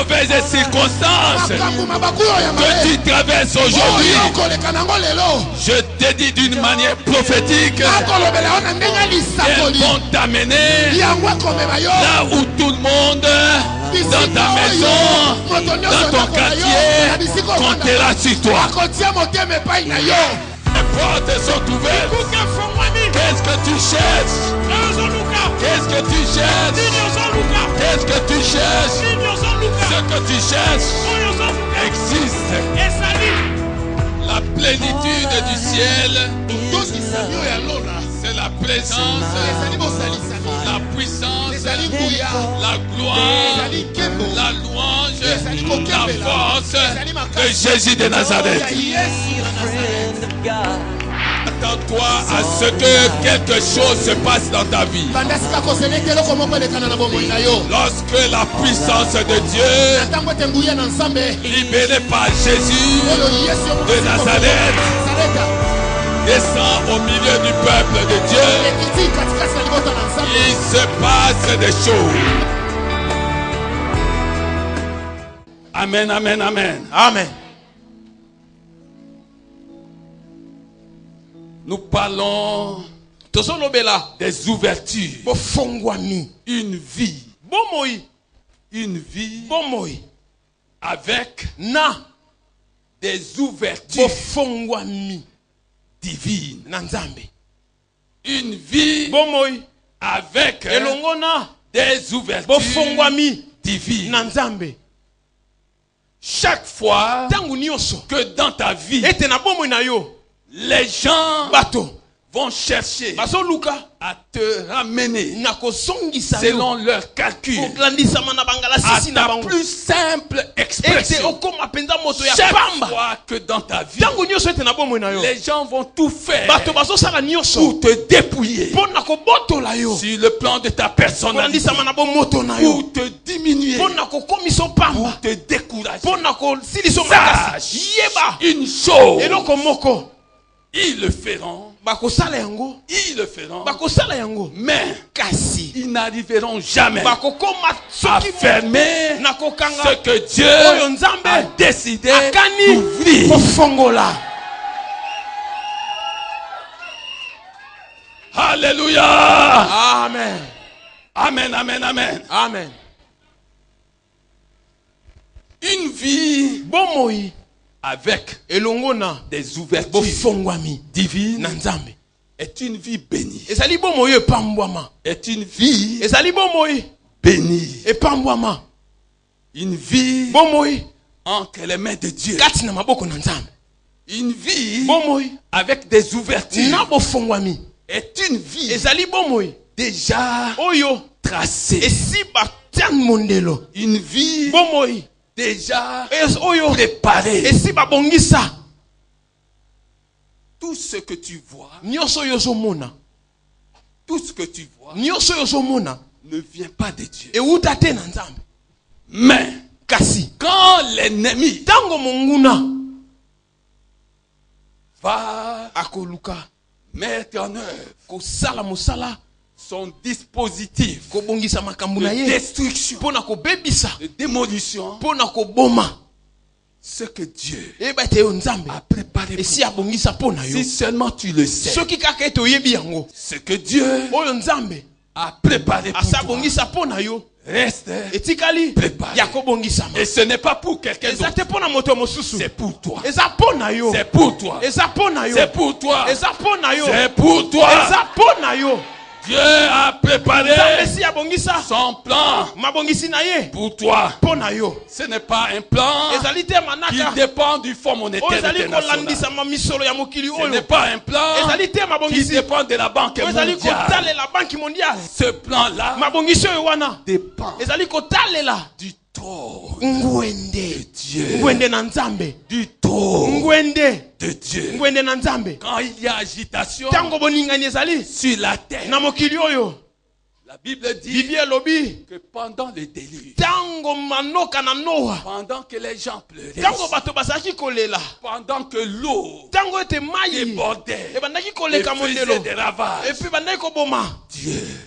mauvaises circonstances que tu traverses aujourd'hui, je te dis d'une manière prophétique, elles vont t'amener là où tout le monde, dans ta maison, dans ton quartier, comptera sur toi. Les portes sont ouvertes. Qu'est-ce que tu cherches? Qu'est-ce que tu cherches? Qu'est-ce que tu cherches? Ce que tu cherches existe. La plénitude du ciel, c'est la présence, la puissance, la gloire, la louange, la force de Jésus de Nazareth. Attends-toi à ce que quelque chose se passe dans ta vie. Lorsque la puissance de Dieu, libérée par Jésus de Nazareth, descend au milieu du peuple de Dieu, il se passe des choses. Amen, amen, amen. Amen. Nous parlons des ouvertures. Une vie. Une vie avec des ouvertures divines. Une vie avec des ouvertures divines. Chaque fois que dans ta vie, les gens vont chercher à te ramener selon leur calcul à ta plus simple expression. Chaque fois que dans ta vie, les gens vont tout faire pour te dépouiller sur le plan de ta personnalité, pour te diminuer, pour te décourager. Sache une chose, ils le feront. Ils le feront. Mais ils n'arriveront jamais à fermer ce que Dieu a décidé d'ouvrir. Alléluia. Amen. Amen, amen, amen. Amen. Une vie avec des ouvertures divines est une vie bénie. Est une vie bénie. Une vie entre les mains de Dieu. Une vie avec des ouvertures est une vie déjà tracée. Une vie déjà préparé. Tout ce que tu vois, tout ce que tu vois ne vient pas de Dieu. Mais quand l'ennemi va mettre en œuvre son dispositif de destruction, de démolition, ce que Dieu a préparé pour toi. Si seulement tu le sais, ce que Dieu a préparé pour toi reste préparé. Et ce n'est pas pour quelqu'un d'autre, c'est pour toi. C'est pour toi. C'est pour toi. C'est pour toi. Dieu a préparé son plan pour toi. Ce n'est pas un plan qui dépend du Fonds monétaire international. Ce n'est pas un plan qui dépend de la Banque mondiale. Ce plan-là dépend du taux de Dieu. Du taux de Dieu. Quand il y a agitation sur la terre, la Bible dit que pendant le déluge, pendant que les gens pleuraient, pendant que l'eau débordait et faisait des ravages, Dieu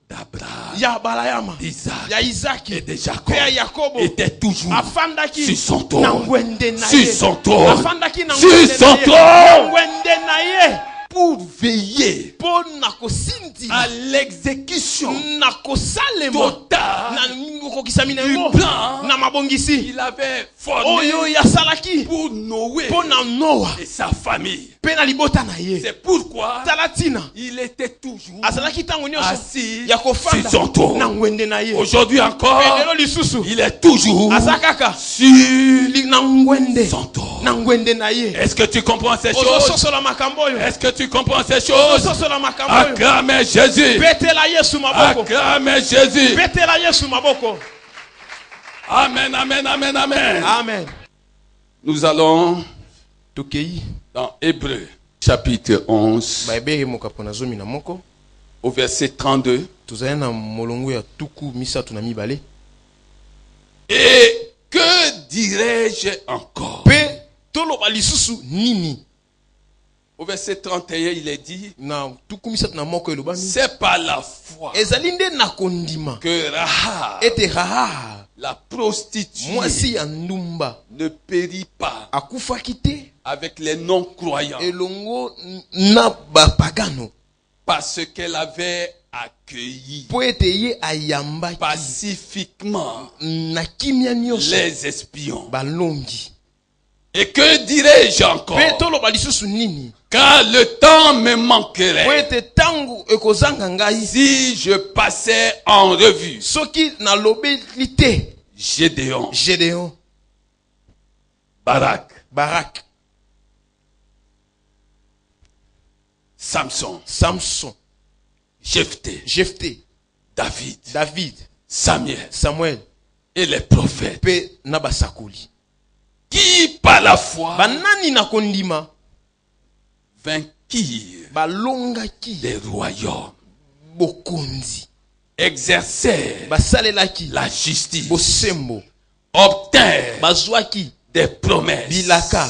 d'Abraham, ya Balayama, d'Isaac ya Isaki et de Jacob pe ya Yakobo était toujours afandaki sur son na trône. ngwende na Sur ye. son trône. Afandaki na Sur ngwende son na ye. trône. Na ngwende na ye. Pour veiller Pona kosindi à l'exécution na kosalema totale na kokisami na du ngo plan na mabongisi qu'il avait formé oyo yasalaki pour Noé pona Noa et sa famille. pe na libota na ye. C'est pourquoi Talatina il était toujours azalaki tango nyonso assis ya sur kofanda son trône. na ngwende na ye. Aujourd'hui Pe encore, lelo lisusu il est toujours azakaka sur na ngwende son trône. na ngwende na ye. Est-ce que tu comprends ces choses? Ozososola makambo oyo. Est-ce que tu comprends ces choses? Ozososola makambo oyo. Acclamez Jésus. Betela Yesu maboko. Acclamez Jésus. Betela Yesu maboko. Amen, amen, amen, amen. Amen. Nous allons Tokei dans Hébreux, chapitre 11, baebere mokapona zomi na moko au verset 32. tozali na molongo ya tuku misatu na mibale. Et que dirais-je encore? Pe toloba lisusu nini? Au verset 31, il est dit, Na tuku misatu na moko elobami c'est par la foi ezali nde na kondima que Rahab, ete Rahab la prostituée, mwasi ya ndumba ne périt pas akufaki te avec les non-croyants elongo na bapagano parce qu'elle avait accueilli po ete ye ayambaki pacifiquement na kimia nyonso les espions. balongi. Et que dirais-je encore? Pe toloba lisusu nini? Car le temps me Po manquerait ete tango ekozanga ngai si je passais en revue soki nalobeli te Gédéon, Gédéon, Barak, Barak, Samson, Samson, Jephthé, Jephthé, David, David, Samuel Samuel et les prophètes pe na basakoli qui par la foi banani na kondima vainquirent balongaki des royaumes, bokonzi, exercèrent basalelaki la justice, bosembo, obtinrent bazwaki des promesses, bilaka,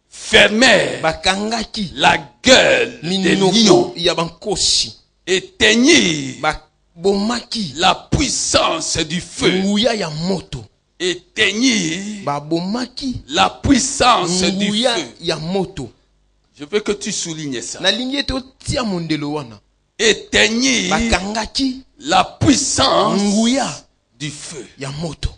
fermèrent bakangaki la gueule des minoko lions, ya bankosi, éteignirent babomaki la puissance du feu, nguya ya moto, éteignirent babomaki la puissance du nguya feu. ya moto. Je veux que tu soulignes ça. Nalingi ete otia mondelo wana. Éteignirent Bakangaki la puissance nguya du feu. ya moto.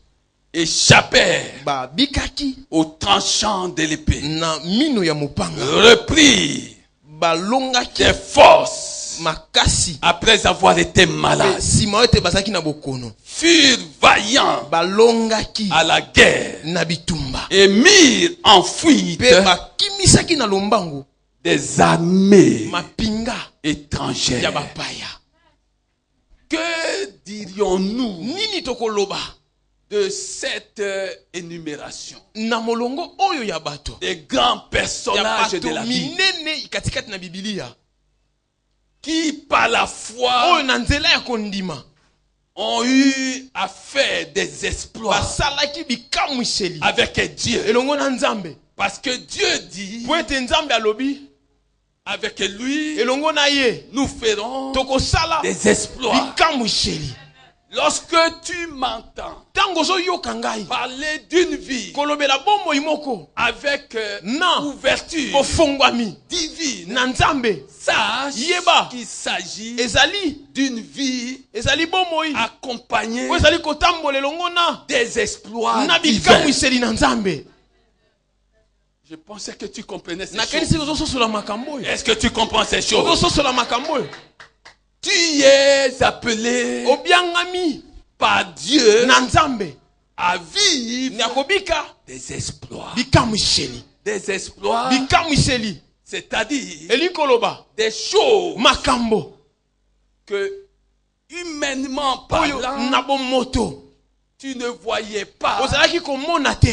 Échappèrent Babikaki au tranchant de l'épée. na mino ya mopanga. Reprirent Balongaki des forces makasi. après avoir été malades. Sima ete bazaki na bokono. Furent vaillants Balongaki à la guerre na bitumba. et mirent en fuite Pe bakimisaki na lombango des armées mapinga ya étrangères. bapaya. Que dirions-nous Nini tokoloba de cette énumération na molongo oyo ya bato? des grands Ya personnages de bato la Bible minene katikati na Biblia. qui par la foi Oyo na nzela ya kondima ont eu à faire des exploits basalaki bikamwiseli avec Dieu. elongo na Nzambe. Parce que Dieu dit, Po ete Nzambe alobi avec lui, elongo na ye nous ferons tokosala des exploits. bikamwiseli. Lorsque tu m'entends Tango ozoyoka ngai parler d'une vie kolobela bomoi moko avec Non. ouverture bofongwami divine, na Nzambe, sache Yeba. qu'il s'agit ezali d'une vie ezali bomoi accompagnée po ezali kotambola elongo na des exploits na divins. bikamwiseli na Nzambe. Je pensais que tu comprenais ces Nakanisi choses. ozososola makambo oyo. Est-ce que tu comprends ces choses? Ozososola makambo oyo. Tu es appelé Obiangami par Dieu na Nzambe à vivre nyakobika des exploits. bikamwiseli. Des exploits, Bikamwiseli c'est-à-dire elikoloba des choses makambo que, humainement oyo parlant, na bomoto tu ne voyais pas ozalaki komona te.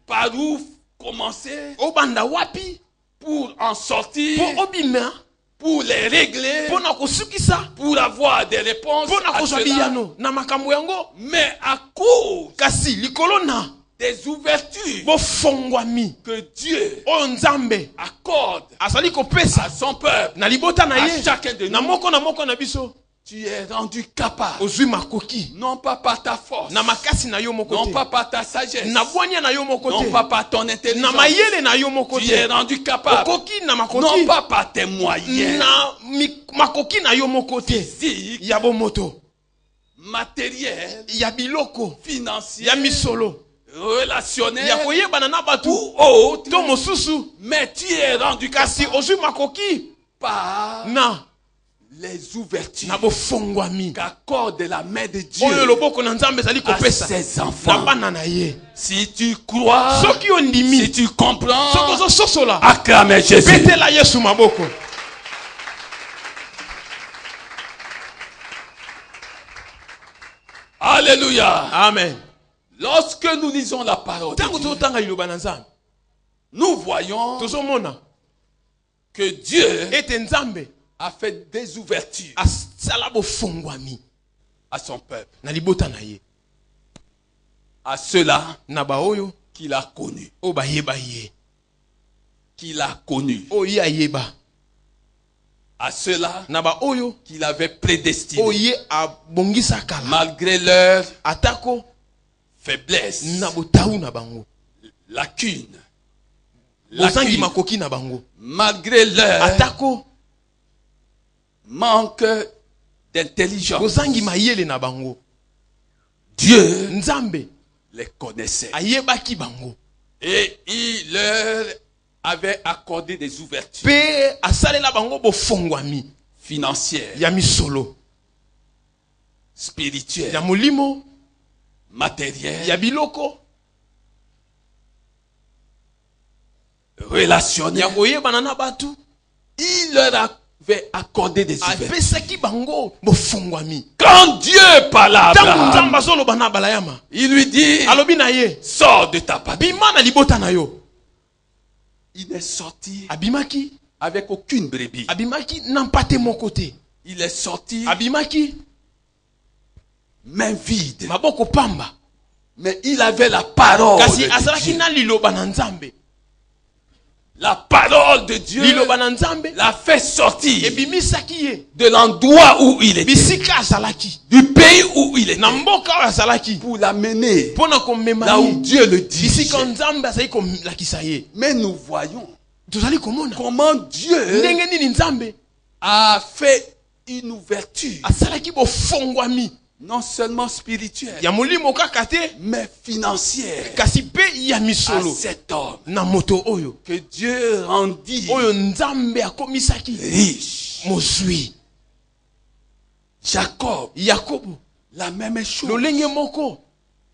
par où commencer Obanda wapi pour en sortir, po obima pour les régler, po na kosukisa pour avoir des réponses po na à kozwa cela. biyano na makambo yango. Mais à cause Kasi likolo na des ouvertures bofongwami que Dieu oyo Nzambe accorde azali à kopesa son peuple, na libota na à ye chacun de na nous, moko na biso, Tu es rendu capable. ozwi makoki Non pas par ta force. na makasi na yo moko Non te pas par ta sagesse. na bwanya na yo moko Non te pas par ton na intelligence. mayele na yo moko Tu es te rendu capable. okoki na Non makoki pas par tes moyens. na makoki na yo moko te Physiques, ya bomoto matériels, ya biloko financiers, ya misolo ya relationnels koyebana na bato ou autres. to mosusu Mais tu es rendu kasi capable ozwi makoki par na les ouvertures bofongwami qu'accorde la main de Dieu oyo loboko na nzambe ezali à kopesa ses na enfants. bana na ye Si tu crois, soki ondimi si tu comprends, soki ozososola acclame Jésus. betela yesu maboko. Alléluia. Amen. Lorsque nous lisons la parole de Ntango Dieu, tozotanga liloba na nzambe nous voyons tozomona que Dieu ete nzambe a fait des ouvertures asala bofongwami à son peuple, na libota na ye à ceux-là na baoyo qu'il a connus, oyo bayeba ye qu'il a connus, oyo ye ayeba à ceux-là na baoyo qu'il avait prédestinés, oyo ye abongisa kala malgré leur atako faiblesse, na botawu na bango lacune, bozangi makoki na bango malgré leur atako manque d'intelligence. bozangi mayele na bango Dieu nzambe les connaissait ayebaki bango et il leur avait accordé des ouvertures mpe asalela bango bofongwami financières, ya misolo spirituelles, ya molimo matérielles, ya biloko ya relationnelles. koyebana na bato Il leur avait accordé des ouvertures. apesaki bango bofongwami Quand Dieu parla à ntango Abraham, nzambe azoloba na balayama il lui dit, alobi na ye sors de ta patrie. bima na libota na yo Il est sorti abimaki avec aucune brebis. abimaki na mpate moko te Il est sorti abimaki main vide. maboko pamba Mais il avait la parole kasi de azalaki Dieu. na liloba na nzambe La parole de Dieu liloba na nzambe l'a fait sortir ebimisaki ye de l'endroit où il était, bisika azalaki du pays où il était, na mboka oyo azalaki pour l'amener mpona komema là où ye Dieu le dit. bisika nzambe azali kolakisa ye Mais nous voyons tozali komona comment Dieu ndenge nini nzambe a fait une ouverture, asalaki bofongwami non seulement spirituelle, ya molimo kaka te mais financière, kasi mpe ya à misolo cet homme na moto oyo que Dieu rendit oyo nzambe akomisaki riche. mozwi Jacob, yakobo la même chose, lolenge moko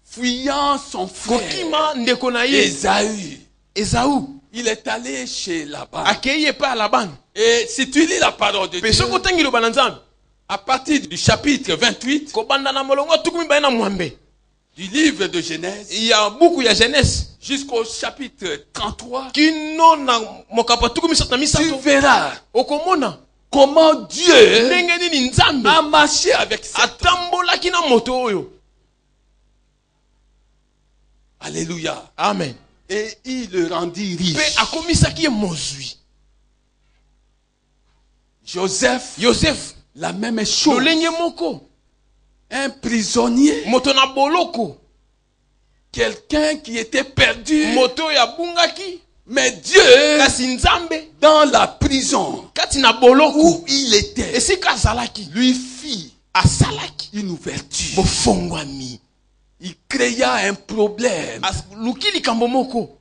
fuyant son frère kokima ndeko na ye Ésaü, ezau il est allé chez Laban. akei ye mpe alabani Et si tu lis la parole de mpe Dieu, soki otangi liloba na nzambe à partir du chapitre 28 kobanda na molongo tuku mibale na mwambe du livre de Genèse ya buku ya jeunesse jusqu'au chapitre 33, kino na mokapa tuku misato na tu misato verras okomona comment Dieu ndenge nini nzambe a marché avec cet homme. atambolaki na moto oyo. Alléluia. Amen. Et il le rendit riche. Mpe akomisaki ye mozwi. Joseph, la même chose. lolenge moko Un prisonnier, moto na boloko quelqu'un qui était perdu, moto ya bungaki mais Dieu, kasi nzambe dans la prison kati na boloko où il était, esika azalaki lui fit asalaki une ouverture. bofongwami Il créa un problème. luki likambo moko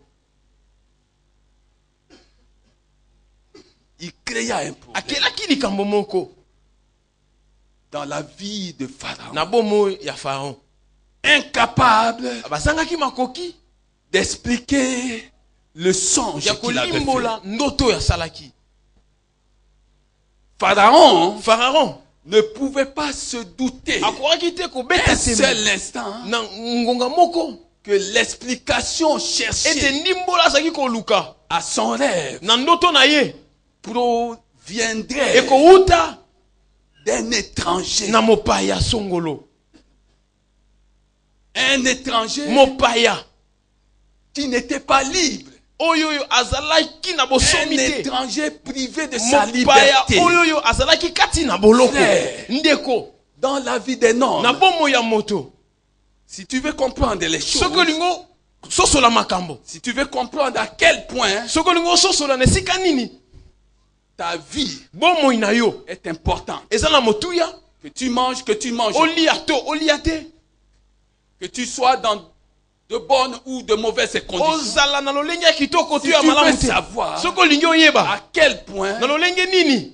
Il créa un problème akelaki likambo moko dans la vie de Pharaon. na bomo ya Pharaon. Incapable Basangaki makoki d'expliquer le songe ya qu'il avait fait. kolimbola ndoto ya salaki. Pharaon Pharaon ne pouvait pas se douter akoraki te kobeta un seul teme instant na ngonga moko que l'explication cherchée ete ndimbola azalaki koluka à son rêve na ndoto na ye proviendrait ekouta d'un étranger. na mopaya songolo. Un étranger Mopaya qui n'était pas libre oyoyo azalaki na bosomi Un te. étranger privé de sa Mopaya liberté. oyoyo azalaki kati na boloko. Frère, Ndeko dans la vie des noms, na bomo ya moto. si tu veux comprendre les choses, Soko lingo sosola makambo. si tu veux comprendre à quel point Soko lingo sosola nesika nini ta vie bomo ina yo est importante, eza na motuya que tu manges, oliate que tu sois dans de bonnes ou de mauvaises conditions, ozala na lolenge ya kitoko si tu ya tu veux malamu te. savoir Soko lingi oyeba à quel point na lolenge nini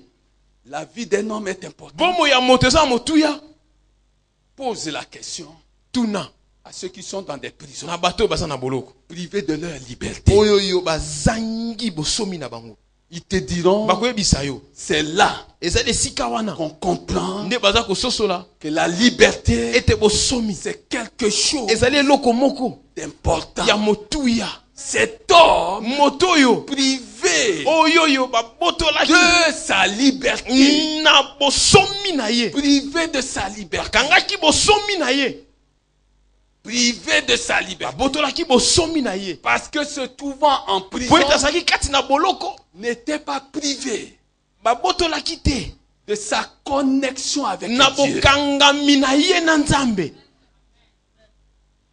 la vie d'un homme est importante, bomo ya moto eza motuya, pose la question tuna à ceux qui sont dans des prisons, na bato baza na boloko privés de leur liberté. oyoyo bazangi bosomi na bango. Ils te diront, Bakoyebisa yo c'est là eza esika wana qu'on comprend nde baza kososola que la liberté, ete bosomi c'est quelque chose ezali eloko moko d'important. ya motuya. Cet homme Moto oyo privé oyoyo babotolaki de sa liberté, na bosomi na ye, privé de sa liberté, bakangaki bosomi na ye, privé de sa liberté, babotolaki bosomi na ye parce que se trouvant en prison po ete azalaki kati na boloko, n'était pas privé babotolaki te de sa connexion avec na Dieu. bokangami na ye na Nzambe.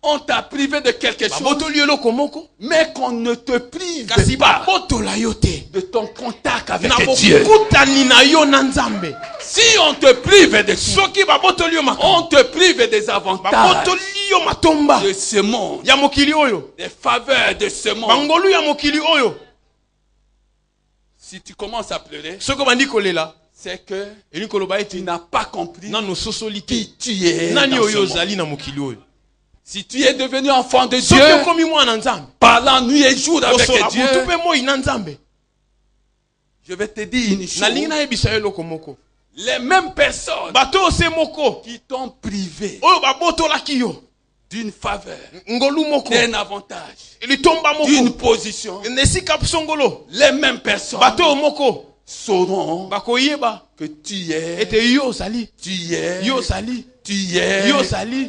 On t'a privé de quelque chose, Babotoli eloko moko mais qu'on ne te prive kasi pas babotola yo te de ton contact avec na Dieu. bokutani na yo na Nzambe. Si on te prive de tout, Soki babotoli yo on makambo, te prive des avantages babotoli yo matomba de ce monde, ya mokili oyo, des faveurs de ce monde. bangolu ya mokili oyo. Si tu commences à pleurer, Soko bandi kolela c'est que eli koloba tu ete n'as pas compris nano sosoli te qui tu es nani dans ce oyo monde. ozali na mokili oyo. Si tu es devenu enfant de Soki Dieu, okomi mwana Nzambe parlant nuit et jour avec kosola Dieu, butu mpe moi na Nzambe, je vais te dire une nalingi chose. nayebisa yo eloko moko. Les mêmes personnes Bato ose moko qui t'ont privé oyo babotolaki yo d'une faveur, ngolu moko d'un avantage, litomba d'une moko position, nesika songolo, les mêmes personnes bato moko sauront bakoyeba que tu es, ete yo ozali yo ozali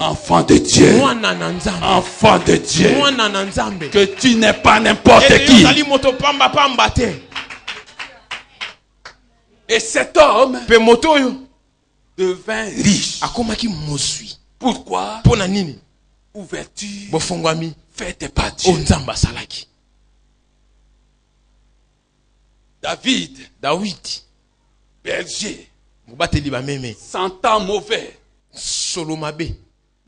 enfant de Dieu, mwana na Nzambe, enfant de Dieu, mwana na Nzambe, que tu n'es pas n'importe ete yo qui. ozali moto pamba pamba te. Et cet homme Pe moto oyo devint riche. akomaki mozwi. Pourquoi? Pona nini? Ouverture Bofongwami faite par Dieu. o Nzambe asalaki. David, berger, mobateli bameme, sentant mauvais, solo mabe,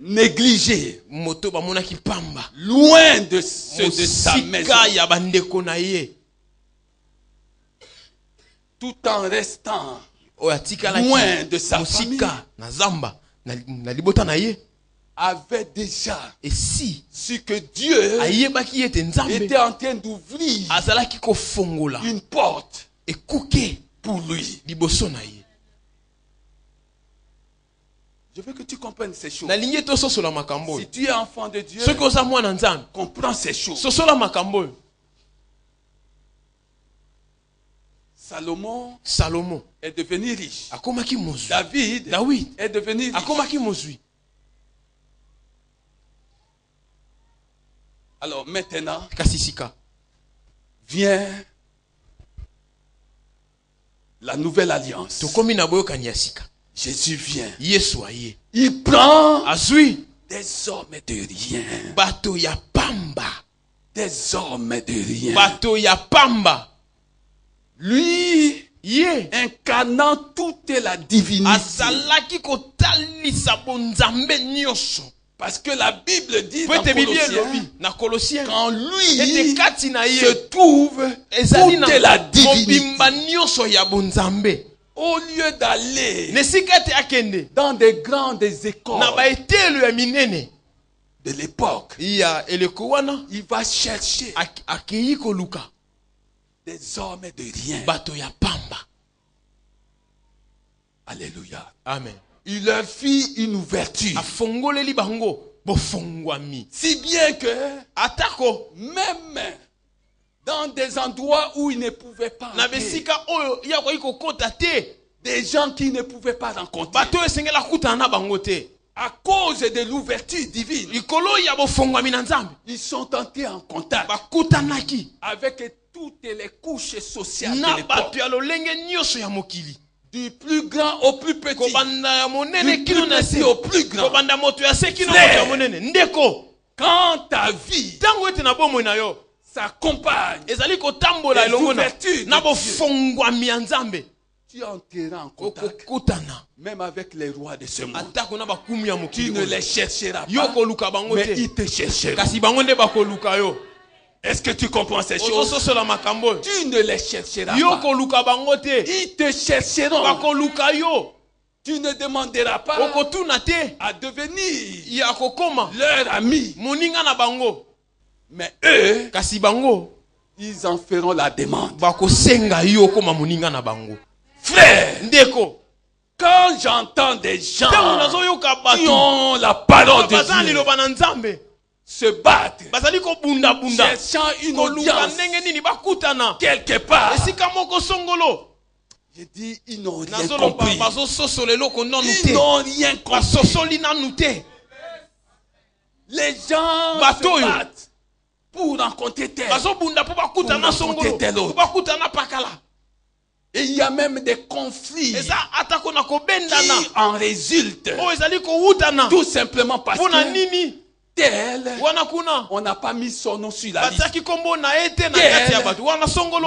négligé, moto bamonaki pamba, loin de ceux de sa maison, mosika ya bandeko na ye, tout en restant oyo atikalaki loin de sa famille, mosika na zamba na libota na ye, avait déjà et si su que Dieu ayebaki ete Nzambe était en train d'ouvrir azalaki kofongola une porte ekuke pour lui. liboso na ye. Je veux que tu comprennes ces choses. Nalingi ete ososola makambo Si oyo. tu es enfant de Dieu, Soki oza mwana Nzambe, comprends ces choses. sosola makambo oyo. Salomon est devenu riche. Akomaki mozwi. David est devenu riche. Akomaki mozwi. Alors maintenant, Kasisika vient la nouvelle alliance. tokomi na boyokani ya sika. Jésus vient. Yesu aye. Il prend Azwi des hommes de rien. bato ya pamba. Des hommes de rien. Bato ya pamba. Lui, Ye incarnant toute la divinité. azalaki kotalisa bonzambe nyonso. Parce que la Bible dit Po dans ete Biblia Colossiens, elobi na Kolosien qu'en lui ete kati na ye se trouve ezali na toute la divinité. mobimba nyonso ya bonzambe. Au lieu d'aller Nesika ete akende dans des grandes écoles na baetelo ya minene de l'époque, ya eleko wana, il va chercher akei koluka des hommes de rien. bato ya pamba. Alléluia. Amen. Il leur fit une ouverture. Afongoleli bango bofongwami. Si bien que Atako même dans des endroits où ils ne pouvaient pas na entrer, besika oyo yakoki kokota te, des gens qui ne pouvaient pas rencontrer, bato esengela kutana na bango te, à cause de l'ouverture divine, ils sont entrés en contact avec toutes les couches sociales de l'époque. Du plus grand au plus petit, du plus petit au plus grand. Quand ta vie s'accompagne des ouvertures de Dieu, tu entreras en contact même avec les rois de ce monde. Tu ne les chercheras pas, mais ils te chercheront. Est-ce que tu comprends ces choses? Tu ne les chercheras pas, ils te chercheront. Tu ne demanderas pas à devenir leur ami, mais eux, ils en feront la demande. Frère, quand j'entends des gens qui ont la parole de Dieu se battre, cherchant une audience quelque part, je dis, ils n'ont rien compris. Ils n'ont rien compris. Les gens se battent pour rencontrer tel, pour rencontrer tel autre. Et il y a même des conflits qui en résultent tout simplement parce que tel, on n'a pas mis son nom sur la liste. Tel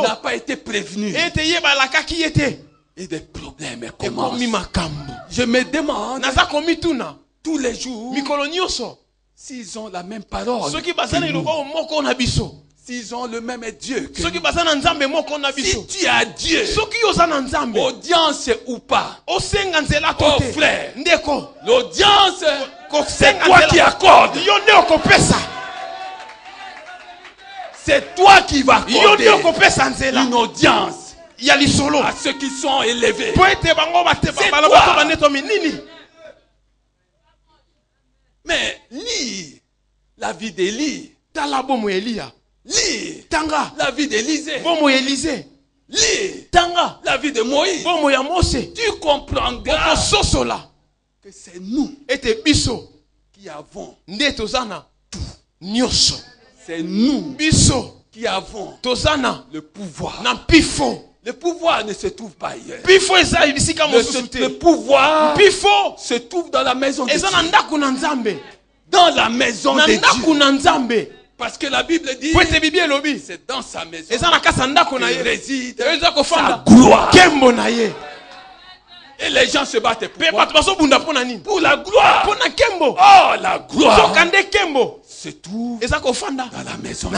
n'a pas été prévenu. Et des problèmes commencent. Je me demande tous les jours s'ils ont la même parole que nous. S'ils ont le même Dieu que nous. Si tu as Dieu, audience ou pas, oh frère, l'audience, c'est toi qui accordes. C'est toi qui vas accorder une audience à ceux qui sont élevés. C'est toi. Mais lis la vie d'Élie. Lis la vie d'Élisée. Lis la vie de Moïse. Tu comprendras que c'est nous qui avons tout. C'est nous qui avons le pouvoir. Le pouvoir ne se trouve pas ailleurs. Le pouvoir se trouve dans la maison de Dieu. Dans la maison de Dieu. Parce que la Bible dit, c'est dans sa maison que réside sa gloire. Et les gens se battent pour la gloire. Oh, la gloire se trouve dans la maison.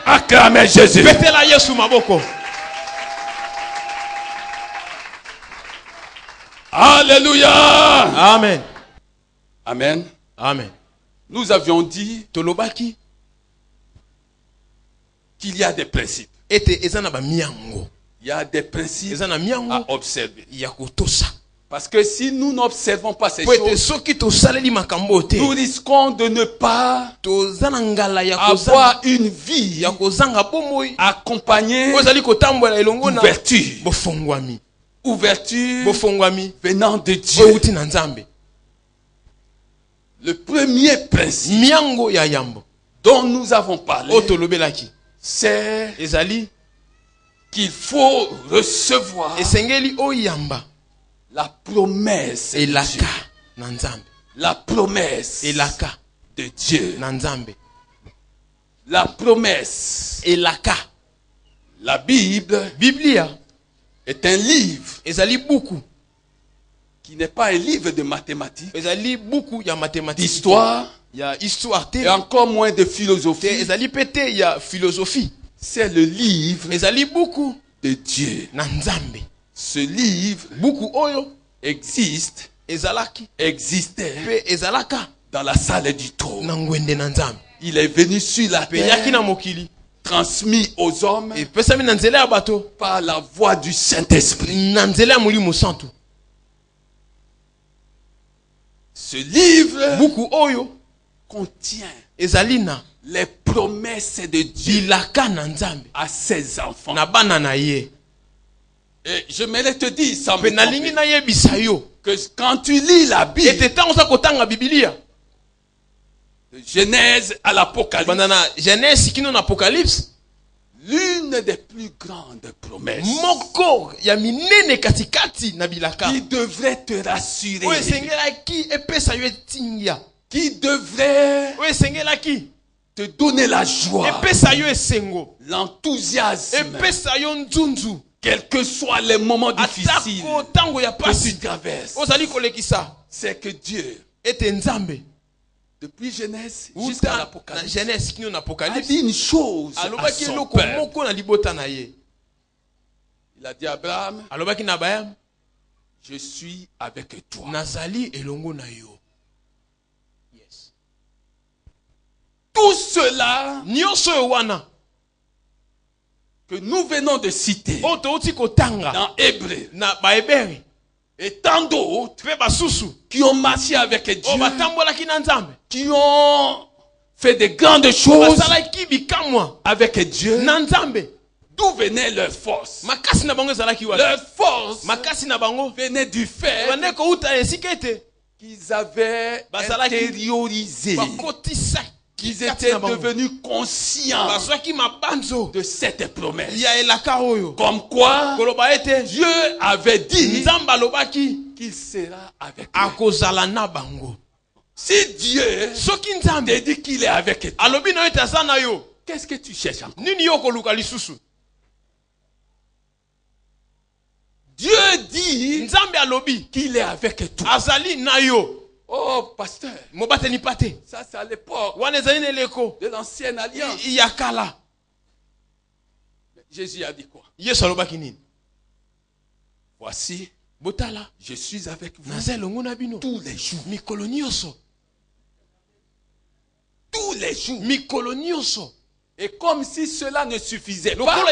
Acclamez Jésus. Alléluia. Amen. Amen. Amen. Nous avions dit qu'il y a des principes. Il y a des principes à observer. Parce que si nous n'observons pas ces choses, nous risquons de ne pas avoir une vie accompagnée d'ouverture. Ouverture venant de Dieu. Le premier principe dont nous avons parlé, c'est qu'il faut recevoir la promesse de Dieu. La promesse de Dieu. La promesse. La Bible est un livre qui n'est pas un livre de mathématiques, d'histoire, et encore moins de philosophie. C'est le livre de Dieu. Ce livre existait dans la salle du trône. Il est venu sur la terre, transmis aux hommes par la voix du Saint-Esprit. Ce livre contient les promesses de Dieu à ses enfants. Et je me te dire sans me tromper, que quand tu lis la Bible, de Genèse à l'Apocalypse, l'une des plus grandes promesses qui devrait te rassurer, qui devrait te donner la joie, l'enthousiasme, quels que soient les moments difficiles que tu traverses, c'est que Dieu, depuis Genèse jusqu'à l'Apocalypse, a dit une chose à son peuple. Il a dit à Abraham, je suis avec toi. Tout cela que nous venons de citer dans Hébreux, et tant d'autres qui ont marché avec Dieu, qui ont fait de grandes choses avec Dieu, d'où venait leur force? Leur force venait du fait qu'ils avaient intériorisé, qu'ils étaient devenus conscients de cette promesse. Comme quoi, Dieu avait dit qu'il sera avec eux. Si Dieu te dit qu'il est avec toi, qu'est-ce que tu cherches encore? Dieu dit qu'il est avec toi. Oh, pasteur, ça c'est à l'époque de l'ancienne alliance. Jésus a dit quoi? Voici, je suis avec vous tous les jours. Tous les jours. Et comme si cela ne suffisait pas,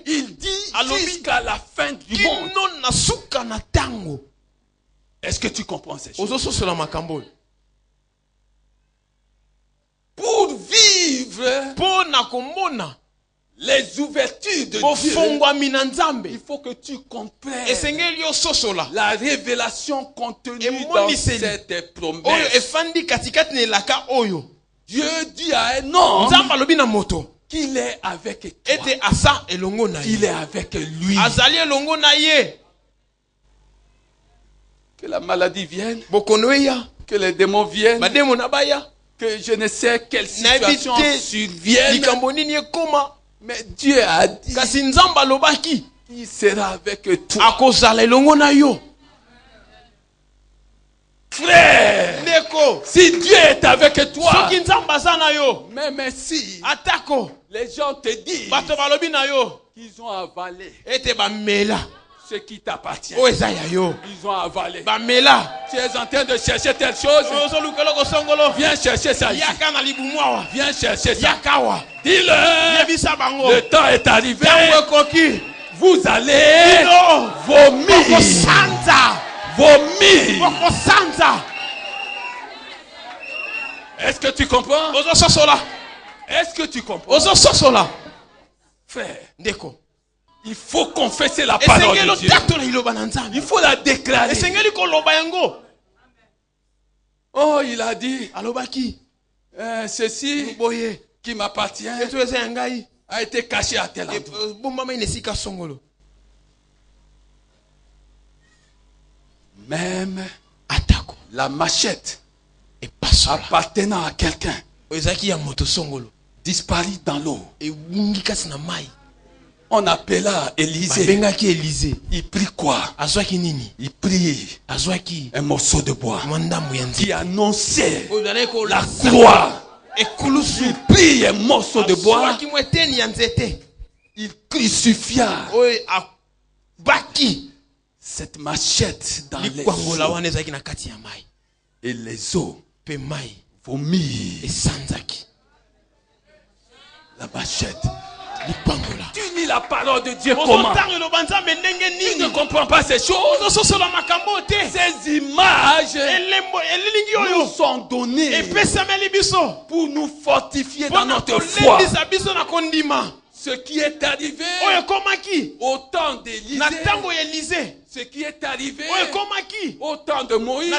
il dit jusqu'à la fin du monde. Est-ce que tu comprends ces choses? Pour vivre les ouvertures de Dieu, il faut que tu comprennes la révélation contenue dans cette promesse. Dieu dit à un homme qu'il est avec toi, qu'il est avec lui. Que la maladie vienne, que les démons viennent, que je ne sais quelle situation survienne, mais Dieu a dit qu'il sera avec toi. Frère, si Dieu est avec toi, même si les gens te disent qu'ils ont avalé ce qui t'appartient, ils ont avalé. Tu es en train de chercher telle chose, viens chercher ça ici. Viens chercher ça. Dis-le, le temps est arrivé. Vous allez vomir. Est-ce que tu comprends? Est-ce que tu comprends? Frère, il faut confesser la parole de Dieu. Il faut la déclarer. Oh, il a dit, ceci qui m'appartient a été caché à tel endroit. Même la machette appartenant à quelqu'un disparut dans l'eau. On appela Élisée. Il prit quoi? Il prit un morceau de bois qui annonçait la croix. Il prit un morceau de bois. Il crucifia cette machette dans les eaux. Et les eaux vomirent la machette. Tu lis la parole de Dieu comment? Tu ne comprends pas ces choses. Ces images nous sont données pour nous fortifier dans notre foi. Ce qui est arrivé au temps d'Élisée, Ce qui est arrivé au temps de Moïse,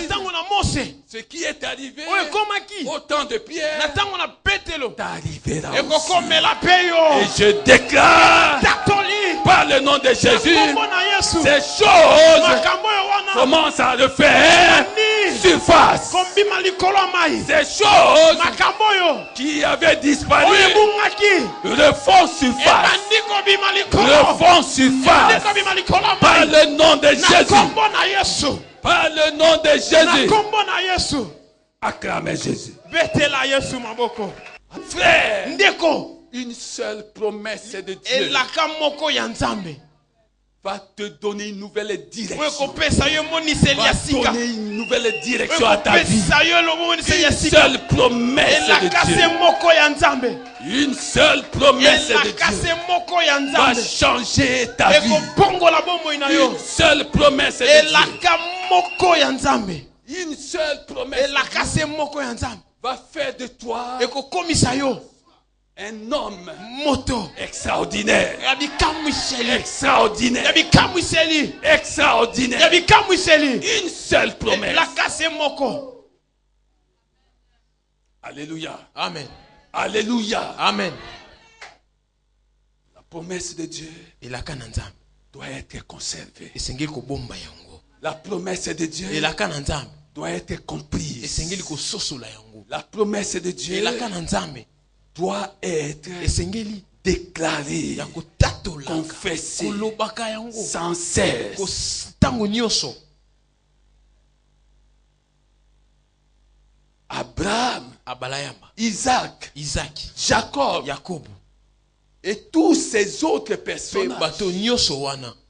ce qui est arrivé au temps de Pierre, est arrivé là aussi. Et je déclare par le nom de Jésus, ces choses commencent à refaire surface. Ces choses qui avaient disparu refont surface. Refont surface. Par le nom de Jésus. Par le nom de Jésus. Acclamez Jésus. Frère, une seule promesse de Dieu va te donner une nouvelle direction. Va donner une nouvelle direction à ta vie. Une seule promesse de Dieu. Une seule promesse de Dieu va changer ta vie. Une seule promesse de Dieu. Une seule promesse de Dieu va faire de toi un homme extraordinaire. Extraordinaire. Extraordinaire. Une seule promesse. Alléluia. Amen. Alléluia. Amen. La promesse de Dieu doit être conservée. La promesse de Dieu doit être comprise. La promesse de Dieu doit être déclarée, confessée, sans cesse. Abraham, Isaac, Jacob, et tous ces autres personnages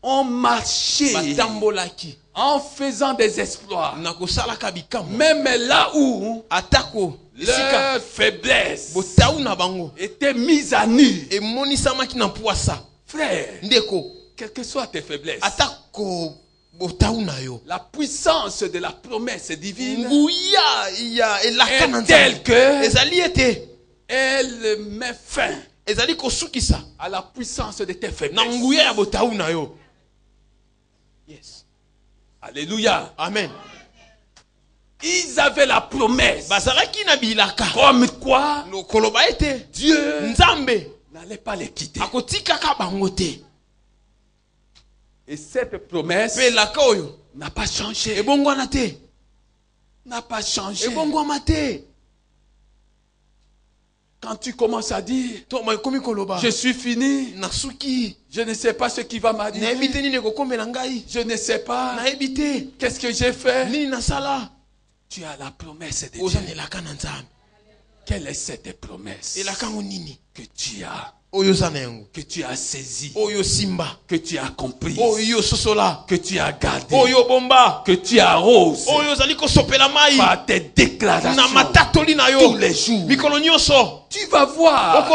ont marché en faisant des exploits. Même là où leur faiblesse était mise à nu. Frère, quelles que soient tes faiblesses, la puissance de la promesse divine est telle que elle met fin à la puissance de tes faiblesses. Yes. Alléluia. Amen. Ils avaient la promesse comme quoi Dieu n'allait pas les quitter. Et cette promesse n'a pas changé. N'a pas changé. Quand tu commences à dire je suis fini, je ne sais pas ce qui va m'arriver, je ne sais pas qu'est-ce que j'ai fait, tu as la promesse de Dieu. Quelle est cette promesse que tu as, que tu as saisi, que tu as compris, que tu as gardé, que tu arroses par tes déclarations tous les jours. Tu vas voir,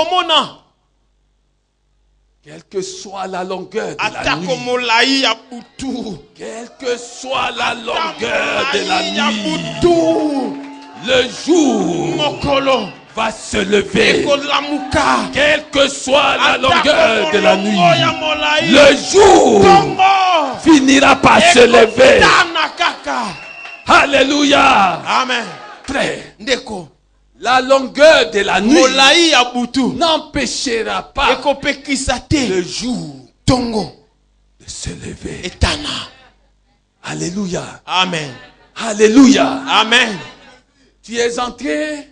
quelle que soit la longueur de la nuit, quelle que soit la longueur de la nuit, le jour va se lever. Quelle que soit la longueur de la nuit, le jour finira par se lever. Alléluia. Amen. Frère, la longueur de la nuit n'empêchera pas le jour de se lever. Alléluia. Amen. Alléluia. Amen. Tu es entré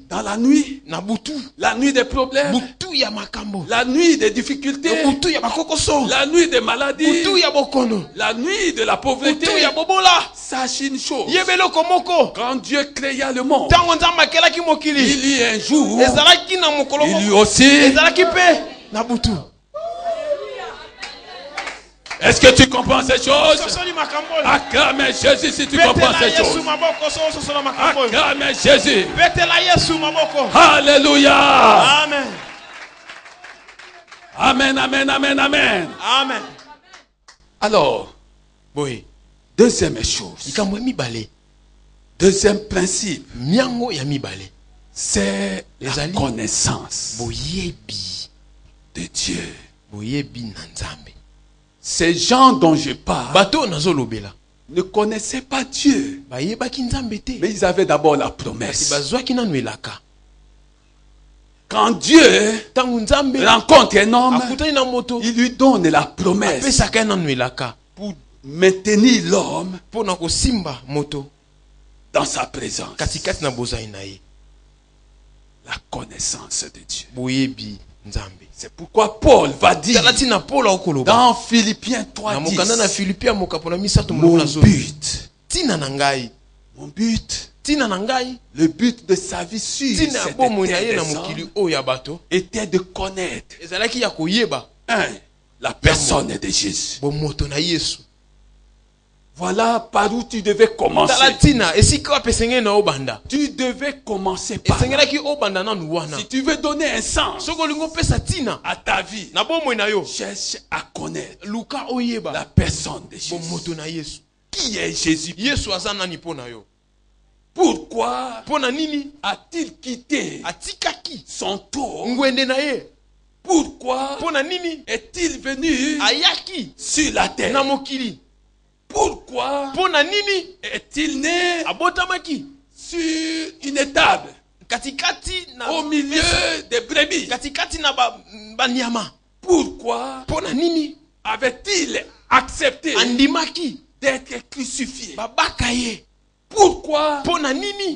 dans la nuit, la nuit des problèmes, la nuit des difficultés, la nuit des maladies, la nuit de la pauvreté. Sache une chose, quand Dieu créa le monde, il y a un jour, il y a aussi. Est-ce que tu comprends ces choses? Acclame Jésus si tu comprends ces choses. Acclame Jésus. Alléluia. Amen. Amen, amen, amen, amen. Amen. Alors, deuxième chose, deuxième principe, c'est la connaissance de Dieu. Ces gens dont je parle ne connaissaient pas Dieu. Mais ils avaient d'abord la promesse. Quand Dieu rencontre un homme, il lui donne la promesse pour maintenir l'homme dans sa présence. La connaissance de Dieu. C'est pourquoi Paul va dire dans Philippiens 3:10, mon but, le but de sa vie sur cette terre était de connaître la personne de Jésus. Voilà par où tu devais commencer. Tu devais commencer par là. Si tu veux donner un sens à ta vie, cherche à connaître la personne de Jésus. Qui est Jésus? Pourquoi a-t-il quitté son tour? Pourquoi est-il venu sur la terre? Pourquoi est-il né sur une étable au milieu des brebis? Pourquoi avait-il accepté d'être crucifié? Pourquoi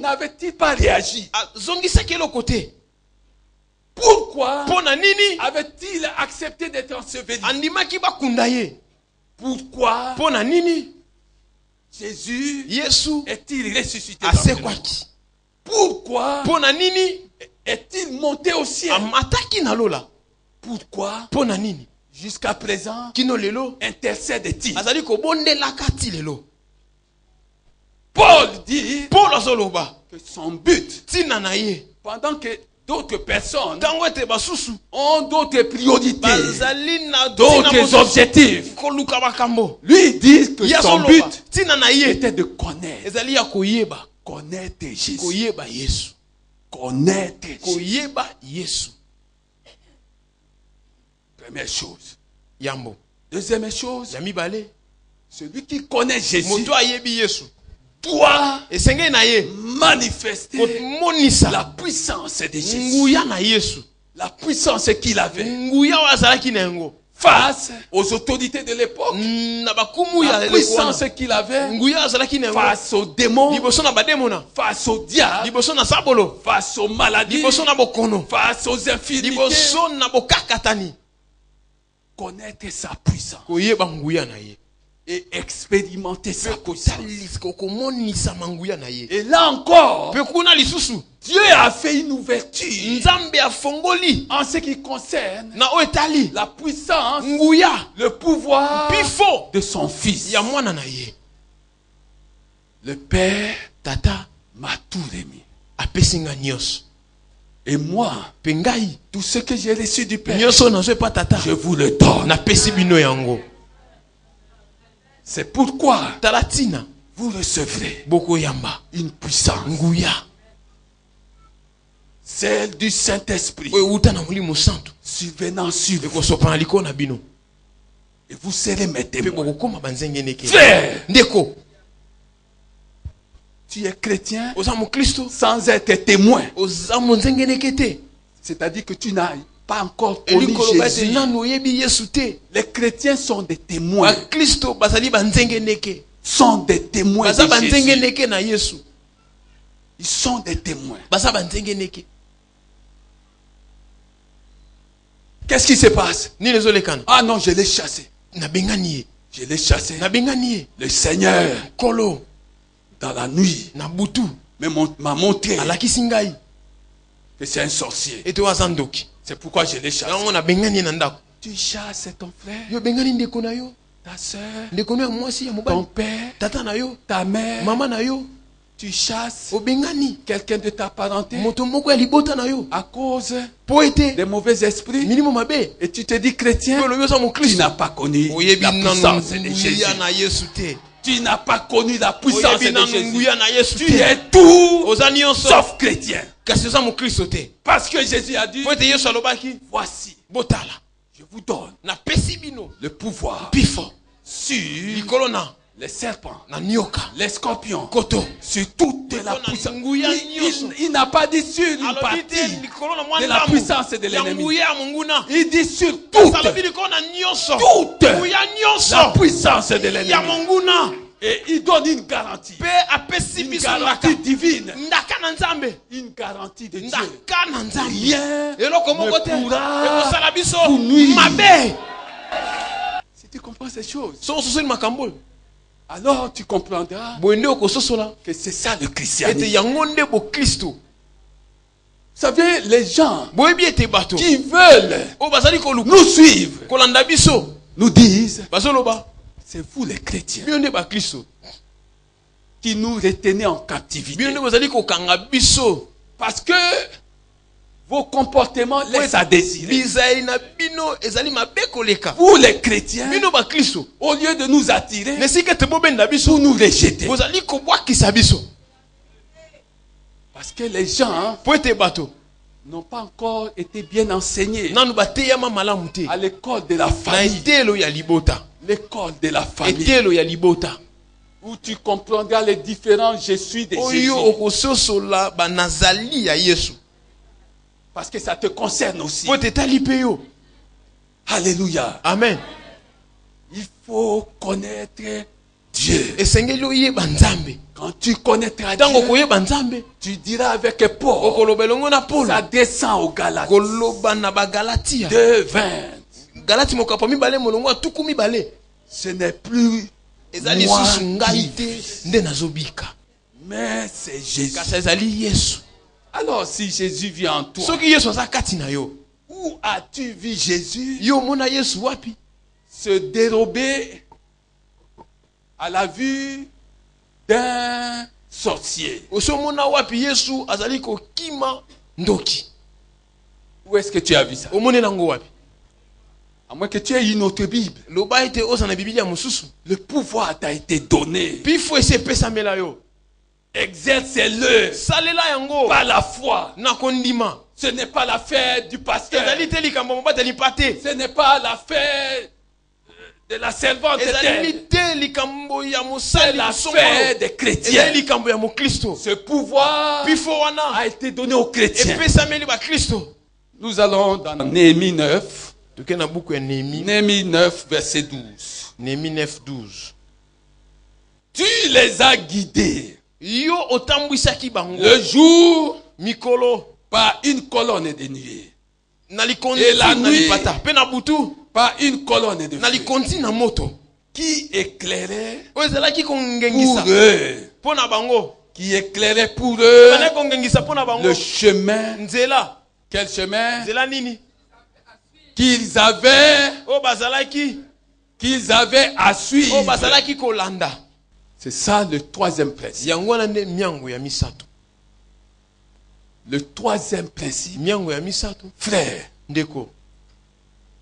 n'avait-il pas réagi? Pourquoi avait-il accepté d'être enseveli? Pourquoi Jésus est-il ressuscité dans le monde? Pourquoi est-il monté au ciel? Pourquoi jusqu'à présent intercède-t-il? Paul dit que son but, pendant que d'autres personnes ont d'autres priorités, d'autres objectifs, lui dit que son but était de connaître Jésus. Connaître Jésus. Première chose. Deuxième chose, celui qui connaît Jésus doit manifester la puissance de Jésus. La puissance qu'il avait face aux autorités de l'époque. La puissance qu'il avait face aux démons, face au diable, face aux maladies, face aux infirmités. Connaître sa puissance et expérimenter sa puissance. Et là encore, Dieu a fait une ouverture en ce qui concerne la puissance, le pouvoir de son Fils. Le Père m'a tout remis. Et moi, tout ce que j'ai reçu du Père, je vous le donne. C'est pourquoi vous recevrez une puissance, celle du Saint-Esprit, survenant sur vous. Et vous serez mes témoins. Frère, tu es chrétien sans être témoin. C'est-à-dire que tu n'as pas encore connu Jésus. Les chrétiens sont des témoins. Sont des témoins de Jésus. Ils sont des témoins. Qu'est-ce qui se passe? Ah non, je l'ai chassé. Je l'ai chassé. Le Seigneur, dans la nuit, m'a montré que c'est un sorcier. C'est pourquoi je l'ai chassé. Tu chasses ton frère, ta soeur, ton père, ta mère. Tu chasses quelqu'un de ta parenté à cause des mauvais esprits. Et tu te dis chrétien, tu n'as pas connu la puissance de Jésus. Tu n'as pas connu la puissance de Jésus. Tu es tout sauf chrétien. Parce que Jésus a dit, voici, Je vous donne na pesi bino le pouvoir pifo sur likolo na les serpents, na nyoka les scorpions, koto sur toute la Likolo na puissance. nguya nyonso. Il n'a pas dit sur une alobi partie te likolo na mwa de la ndambo puissance de ya l'ennemi. nguya ya monguna. Il dit sur Kasi alobi toute likolo na nyonso Toute nguya la nyonso puissance de ya l'ennemi. monguna. Et il donne une garantie. Pe apesi Une biso ndaka garantie divine. ndaka na nzambe Une garantie de Dieu. ndaka na nzambe Rien eloko moko te ne pourra ekosala biso vous nuire. mabe. Si tu comprends ces choses, So ososoli makambo oyo alors tu comprendras boye nde okososola que c'est ça le ete christianisme. yango nde bokristo. Vous savez, les gens boyebi ete bato qui veulent oyo bazali koluka nous suivre kolanda biso nous disent, bazoloba c'est vous les chrétiens bino nde bakristo, qui nous retenez en bino captivité. nde bozali kokanga biso Parce que vos comportements laissent à désirer. bizali na bino ezali mabe koleka. Vous les chrétiens, bino bakristo au lieu de nous attirer, nesika ete bobenda biso vous nous rejetez. bozali kobwakisa biso Parce que les gens po ete bato n'ont pas encore été bien enseignés nanu bateyama malamu te à l'école de la na famille. etelo ya libota, L'école de la famille. etelo ya libota Où tu comprendras les différents je suis de Jésus. oyo okososola banazali ya Yesu Parce que ça te concerne aussi. po ete etali mpe yo. Alléluia. Amen. Il faut connaître Dieu. esengeli oyeba nzambe. Quand tu connaîtras ntango Dieu, koyeba nzambe tu diras avec Paul, okoloba elongo na Paulo ça descend au Galates. koloba na bagalatia 2:20. galati mokapo mibale molongo atuku mibale Ce n'est plus ezali moi susu ngai qui te vis, nde nazobika mais c'est Jésus. kasi ezali Yesu. Alors si Jésus vient en toi, soki Yesu aza kati na yo, où as-tu vu Jésus yo omona Yesu wapi? se dérober à la vue d'un sorcier? osi omona wapi Yesu azali kokima ndoki? Où est-ce que tu as vu ça? omoni nango wapi? À moins que tu aies une autre Bible. loba ete oza na bibilia mosusu Le pouvoir t'a été donné. mpe ifo esi epesamela yo, Exerce-le salela yango par la foi. na kondima. Ce n'est pas l'affaire du pasteur. ezali te likambo mobateli pa te, Ce n'est pas l'affaire de la servante ezali éternelle. te likambo ya C'est mosali l'affaire des ezali chrétiens. likambo ya mokristo. Ce pouvoir mpe ifo wana a été donné aux chrétiens. epesameli bakristo. Nous allons dans Néhémie 9. toke na buku ya Néhémie, Néhémie 9, verset 12. Néhémie 9:12. Tu les as guidés yo otambwisaki bango le jour mikolo par une colonne de nuée, na likonzi Et la na nuit, lipata mpe na butu par une colonne de na feu likonzi na moto qui éclairait oyo ezalaki pour kongengisa eux, mpo na bango, qui éclairait pour eux ezalaki kongengisa mpo na bango le chemin. nzela. Quel chemin? nzela nini Qu'ils avaient oyo bazalaki à oyo suivre. bazalaki kolanda. C'est ça le troisième principe. yango wana nde miango ya misato. Le troisième principe, miango ya misato frère, ndeko,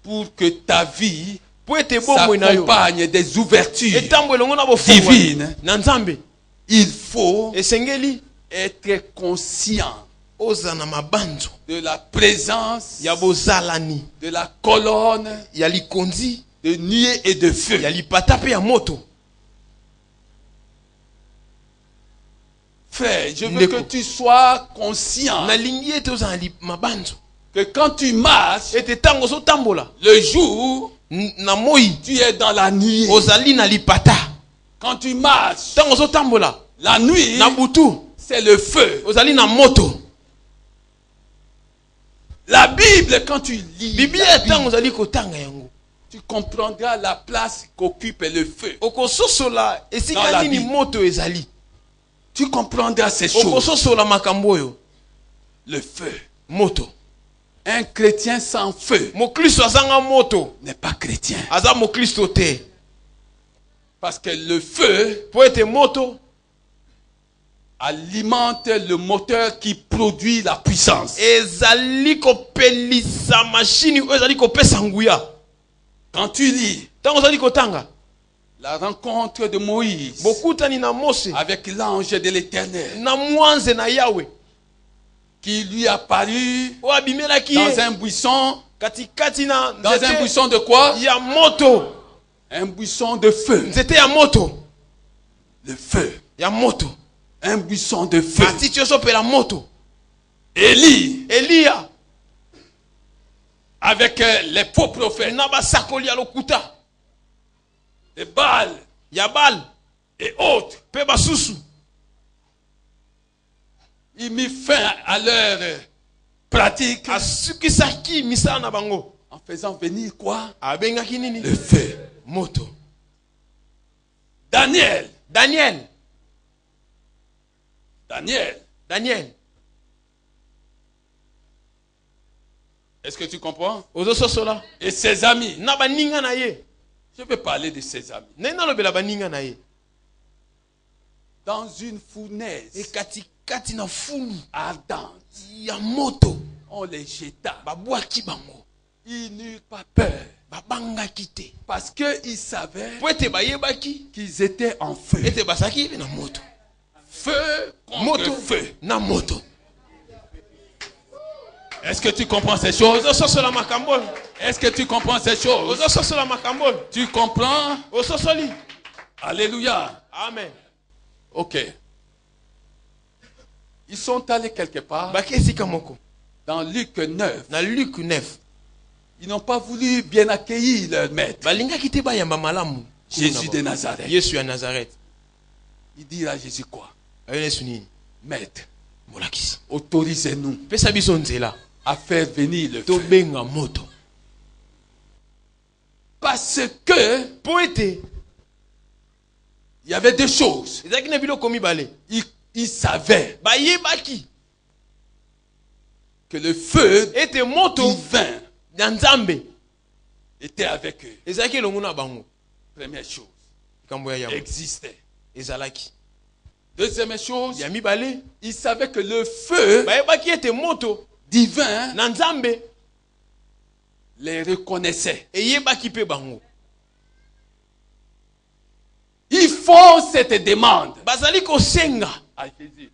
pour que ta vie po ete bomoi na yo s'accompagne des ouvertures etambo elongo na bofungwa divines, na nzambe, il faut esengeli être conscient oza na mabanzo de la présence ya bozalani de la colonne ya likonzi de nuée et de feu. ya lipata mpe ya moto. Frère, je veux Ndeko. que tu sois conscient nalingi ete oza na mabanzo que quand tu marches, ete ntango ozotambola le jour, na moi tu es dans la nuée. ozali na lipata, Quand tu marches, ntango ozotambola la nuit, na butu c'est le feu. ozali na moto. La Bible, quand tu lis, biblia la Bible, ntango ozali kotanga yango tu comprendras la place qu'occupe le feu. okososola Dans esika la nini Bible. moto ezali, Tu comprendras ces choses. okososola makambo oyo. Le feu. Moto, Un chrétien sans feu mokristo azanga moto n'est pas chrétien. aza mokristo te, Parce que le feu po ete moto alimente le moteur qui produit la puissance. ezali kopelisa mashini oyo ezali kopesa nguya. Quand tu lis ntango ozali kotanga la rencontre de Moïse bokutani na Mose avec l'ange de l'Éternel na mwanze na Yawe qui lui apparut oyo abimelaki dans ye un buisson Dans un buisson de quoi? Un buisson de feu. C'était un moto. Le feu. Un buisson de feu. Elia. Avec les faux prophètes. Les Baal. Et autres. Il mit fin à leur pratique. En faisant venir quoi? Le feu. Daniel. Est-ce que tu comprends? Et ses amis. Je peux parler de ses amis. Dans une fournaise ardente, on les jeta. Ils n'eurent pas peur. Parce qu'ils savaient qu'ils étaient en feu. Feu contre feu. Est-ce que tu comprends ces choses? Est-ce que tu comprends ces choses? Tu comprends? Alléluia. Amen. Ok. Ils sont allés quelque part. Dans Luc 9. Ils n'ont pas voulu bien accueillir leur maître. Jésus de Nazareth. Il dit à Jésus quoi? Maître, autorisez-nous à faire venir le feu. Parce que il y avait deux choses. Il savait que le feu divin était avec eux. Première chose, existait. Deuxième chose, il savait que le feu divin les reconnaissait. Ils font cette demande à Jésus.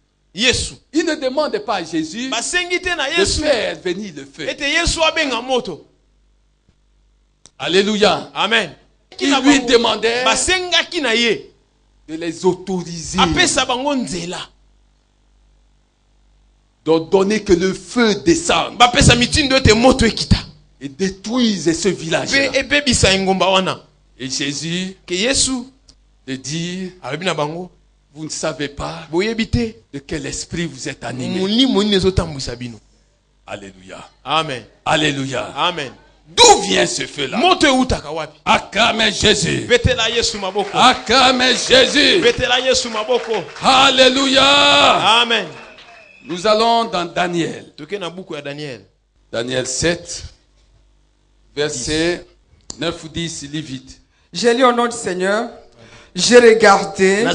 Ils ne demandent pas à Jésus de faire venir le feu. Alléluia. Amen. Ils lui demandaient de les autoriser, d'ordonner que le feu descende et détruise ce village-là. Et Jésus de dire, vous ne savez pas de quel esprit vous êtes animé. Alléluia. Amen. Alléluia. Amen. D'où vient ce feu-là? Acclamez Jésus. Acclamez Jésus. Alléluia. Amen. Nous allons dans Daniel. Daniel 7, verset 9 ou 10, lis vite. J'ai lu au nom du Seigneur. J'ai regardé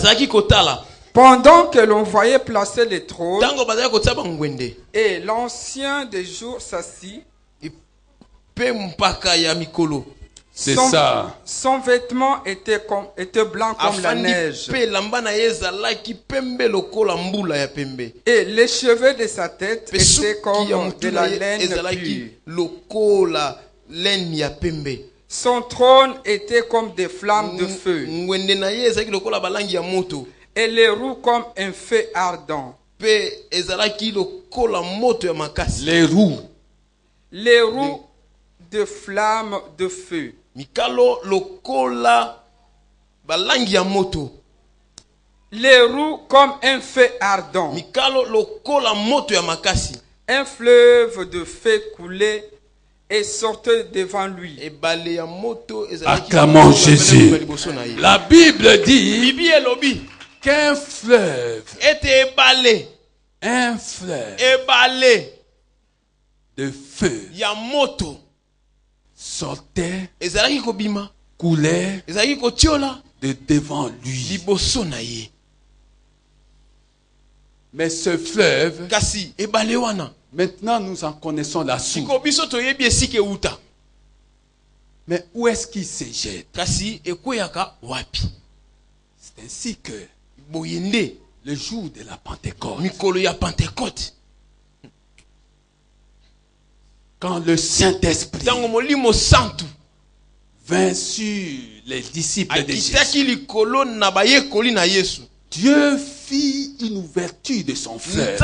pendant que l'on voyait placer les trônes et l'ancien des jours s'assit. C'est ça. Son vêtement était blanc comme la neige. Et les cheveux de sa tête étaient comme de la laine pure. Son trône était comme des flammes de feu. Et les roues comme un feu ardent. Les roues. Les roues de flammes de feu. Les roues comme un feu ardent. Un fleuve de feu coulait et sortait devant lui. Acclamons Jésus. La Bible dit qu'un fleuve, un fleuve de feu sortait, coulait de devant lui. Mais ce fleuve, maintenant nous en connaissons la source. Mais où est-ce qu'il se jette? C'est ainsi que le jour de la Pentecôte, Quand le Saint-Esprit vint sur les disciples de Jésus, Dieu fit une ouverture de son fleuve.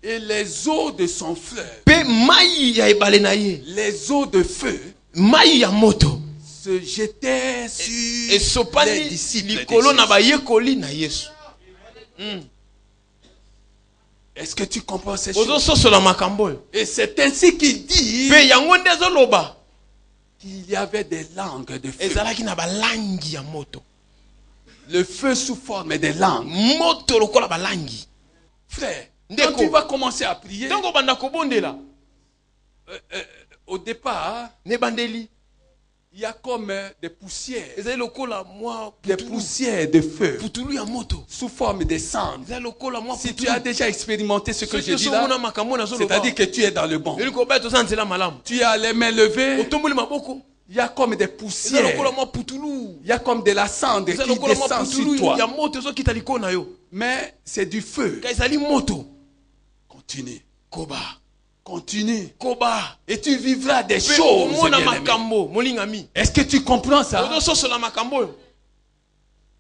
Et les eaux de son fleuve, les eaux de feu, se jetaient sur les disciples de Jésus. Est-ce que tu comprends ces choses? Et c'est ainsi qu'il dit qu'il y avait des langues de feu. Le feu sous forme des langues. Frère, quand tu vas commencer à prier, au départ, il y a comme des poussières. Des poussières de feu sous forme de cendres. Si tu as déjà expérimenté ce que je dis là, c'est-à-dire que tu es dans le bon. Tu as les mains levées. Il y a comme des poussières. Il y a comme de la cendre qui descend sur toi. Mais c'est du feu. Continue. Continue. Et tu vivras des choses. Est-ce que tu comprends ça?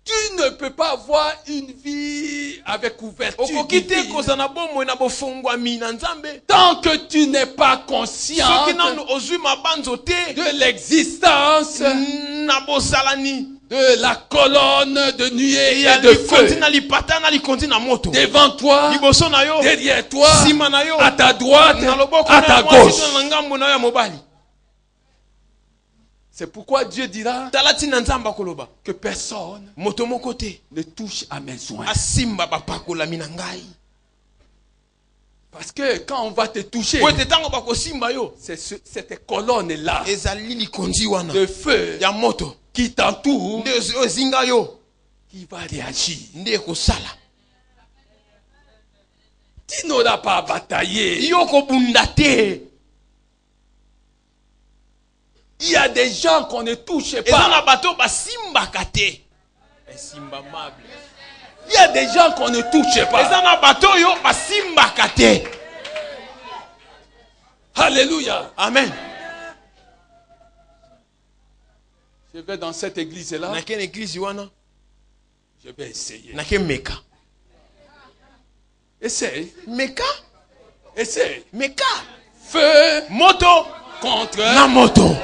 Tu ne peux pas avoir une vie avec ouverture divine tant que tu n'es pas conscient de l'existence de la colonne de nuée et de feu devant toi, derrière toi, à ta droite, à ta gauche. C'est pourquoi Dieu dira que personne ne touche à mes joints. Parce que quand on va te toucher, c'est cette colonne-là de feu qui t'entoure qui va réagir. Tu n'auras pas à batailler. Il y a des gens qu'on ne touche pas. Il y a des gens qu'on ne touche pas. Alléluia. Amen. Je vais dans cette église-là. Je vais essayer. Essaye. Essaye. Feu. Moto. Contre. La moto.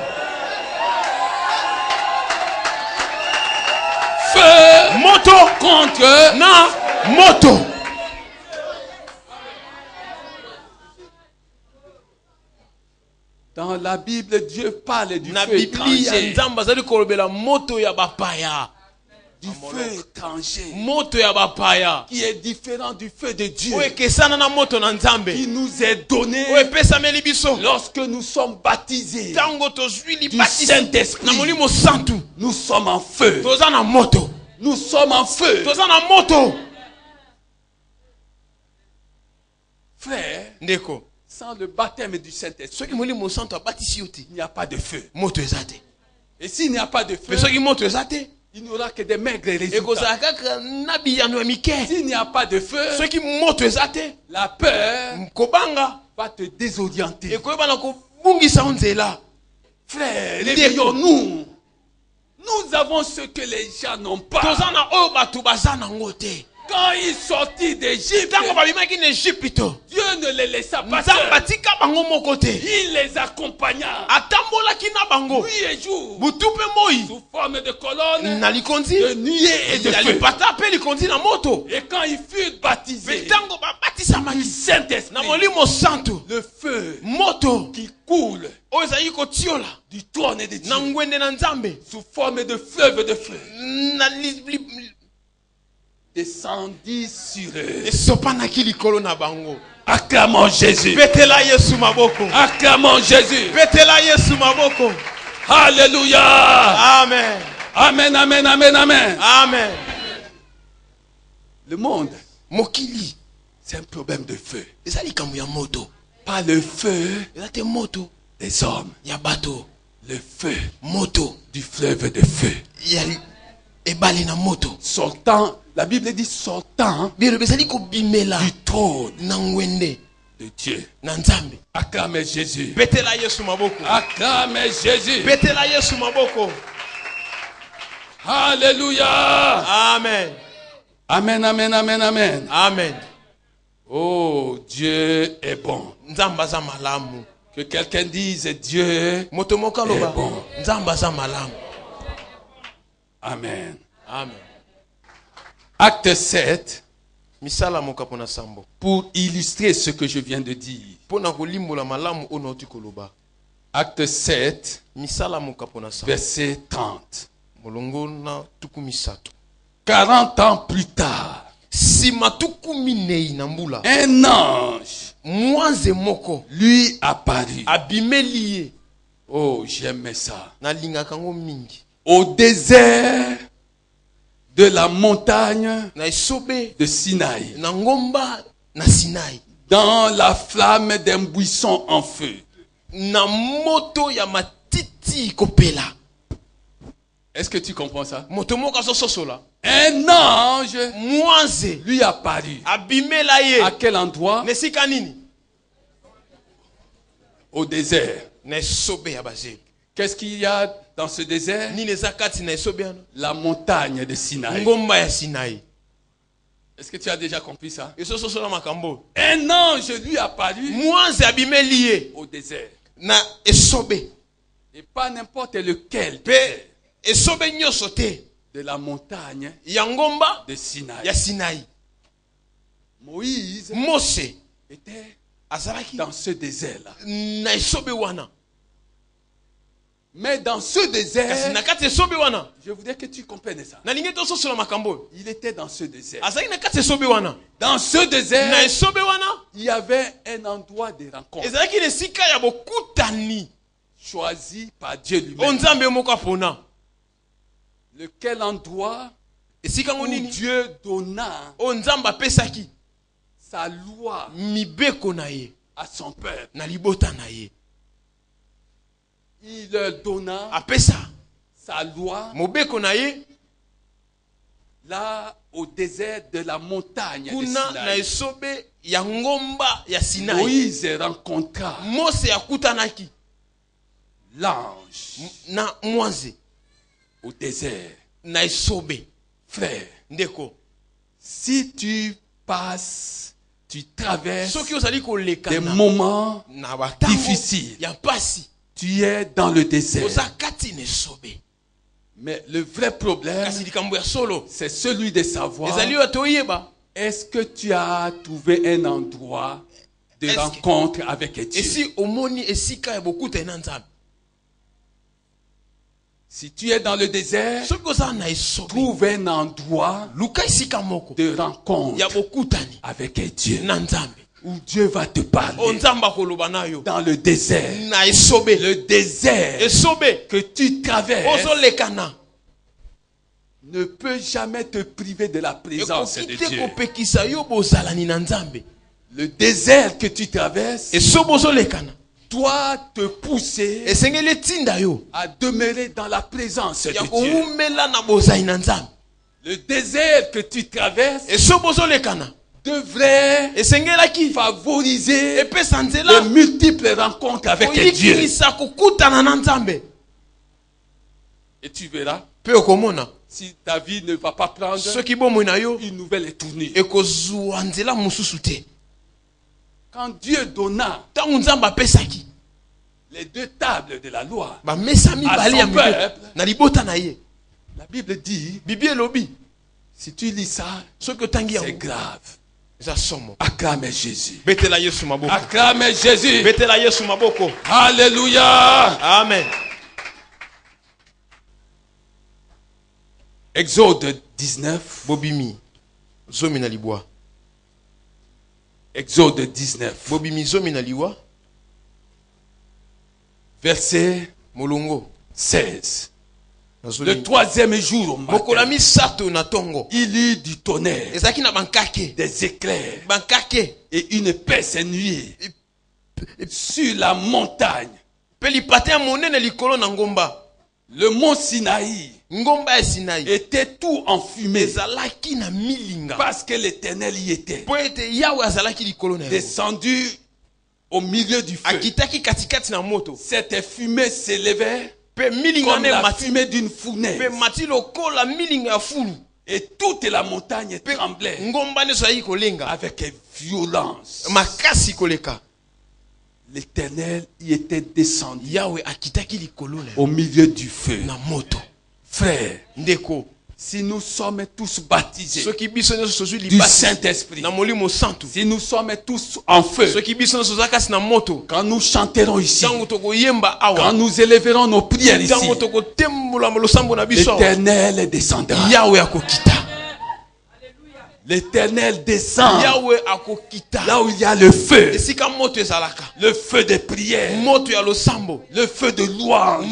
Feu. Moto. Contre. Na moto. Dans la Bible, Dieu parle du feu étranger. Du feu étranger qui est différent du feu de Dieu, qui nous est donné lorsque nous sommes baptisés du Saint-Esprit. Nous sommes en feu. Nous sommes en feu. Frère, sans le baptême du Saint-Esprit, il n'y a pas de feu. Et s'il n'y a pas de feu, il n'y aura que des maigres résultats. S'il n'y a pas de feu, la peur va te désorienter. Frère, réveillons-nous. Nous avons ce que les gens n'ont pas. Quand ils sortirent d'Égypte, Dieu ne les laissa pas seuls. Il les accompagna nuit et jour sous forme de colonne, de nuée et de feu. Et quand ils furent baptisés du Saint-Esprit, le feu qui coule du trône de Dieu sous forme de fleuve de feu descendit sur eux. Acclamons Jésus. Acclamons Jésus. Alléluia. Amen. Amen, amen, amen, amen. Amen. Le monde, c'est un problème de feu. Pas le feu des hommes. Le feu du fleuve de feu. Sortant, la Bible dit sortant du trône de Dieu. Nanzambe. Acclamez Jésus. Betela Yesu maboko. Acclamez Jésus. Betela Yesu maboko. Alléluia. Amen. Amen, amen, amen, amen. Amen. Oh, Dieu est bon. Nzambaza malamu. Que quelqu'un dise Dieu est bon. Nzambaza malamu. Amen. Amen. Acte 7. Misala mokapona sambo. Pour illustrer ce que je viens de dire. Pona kolimbola malamu onoti koloba. Acte 7. Misala mokapona sambo. Verset 30. Molongo na tuku misato. 40 ans plus tard. Un ange lui apparut. Oh, j'aimais ça. Au désert de la montagne de Sinaï. Dans la flamme d'un buisson en feu. Est-ce que tu comprends ça? Un ange lui apparut. À quel endroit? Au désert. Qu'est-ce qu'il y a dans ce désert? La montagne de Sinaï. Est-ce que tu as déjà compris ça? Un ange lui apparut au désert. Et pas n'importe lequel. De la montagne de Sinaï. Moïse était dans ce désert-là. Mais dans ce désert, je voudrais que tu comprennes ça. Il était dans ce désert. Dans ce désert, il y avait un endroit de rencontre choisi par Dieu lui-même. Lequel endroit où Dieu donna sa loi à son peuple. Il leur donna sa loi là au désert de la montagne de Sinaï. Moïse rencontra l'ange au désert. Frère, si tu passes, tu traverses des moments difficiles, tu es dans le désert. Mais le vrai problème, c'est celui de savoir, est-ce que tu as trouvé un endroit de rencontre avec Dieu? Si tu es dans le désert, trouve un endroit de rencontre avec Dieu. Où Dieu va te parler. Dans le désert. Le désert que tu traverses ne peut jamais te priver de la présence de Dieu. Le désert que tu traverses doit te pousser à demeurer dans la présence de Dieu. Le désert que tu traverses devrait favoriser les multiples rencontres avec Dieu. Et tu verras, si ta vie ne va pas prendre une nouvelle tournure. Quand Dieu donna les deux tables de la loi à son peuple, la Bible dit, si tu lis ça, c'est grave. Acclamez Jésus. Acclamez Jésus. Alléluia. Amen. Exode 19. Bobimi. Zomina liboa. Exode 19. Bobimi zomina liwa. Verset Molongo 16. Le troisième jour, il y eut du tonnerre, des éclairs et une épaisse nuée sur la montagne. Le mont Sinaï était tout enfumé parce que l'Éternel y était descendu au milieu du feu. Cette fumée s'élevait comme la fumée d'une fournaise. Et toute la montagne tremblait avec violence. L'Éternel y était descendu au milieu du feu. Frère, si nous sommes tous baptisés du Saint-Esprit, si nous sommes tous en feu, quand nous chanterons ici, quand nous élèverons nos prières ici, l'Éternel descendra. L'Éternel descend là où il y a le feu de prière, le feu de louange,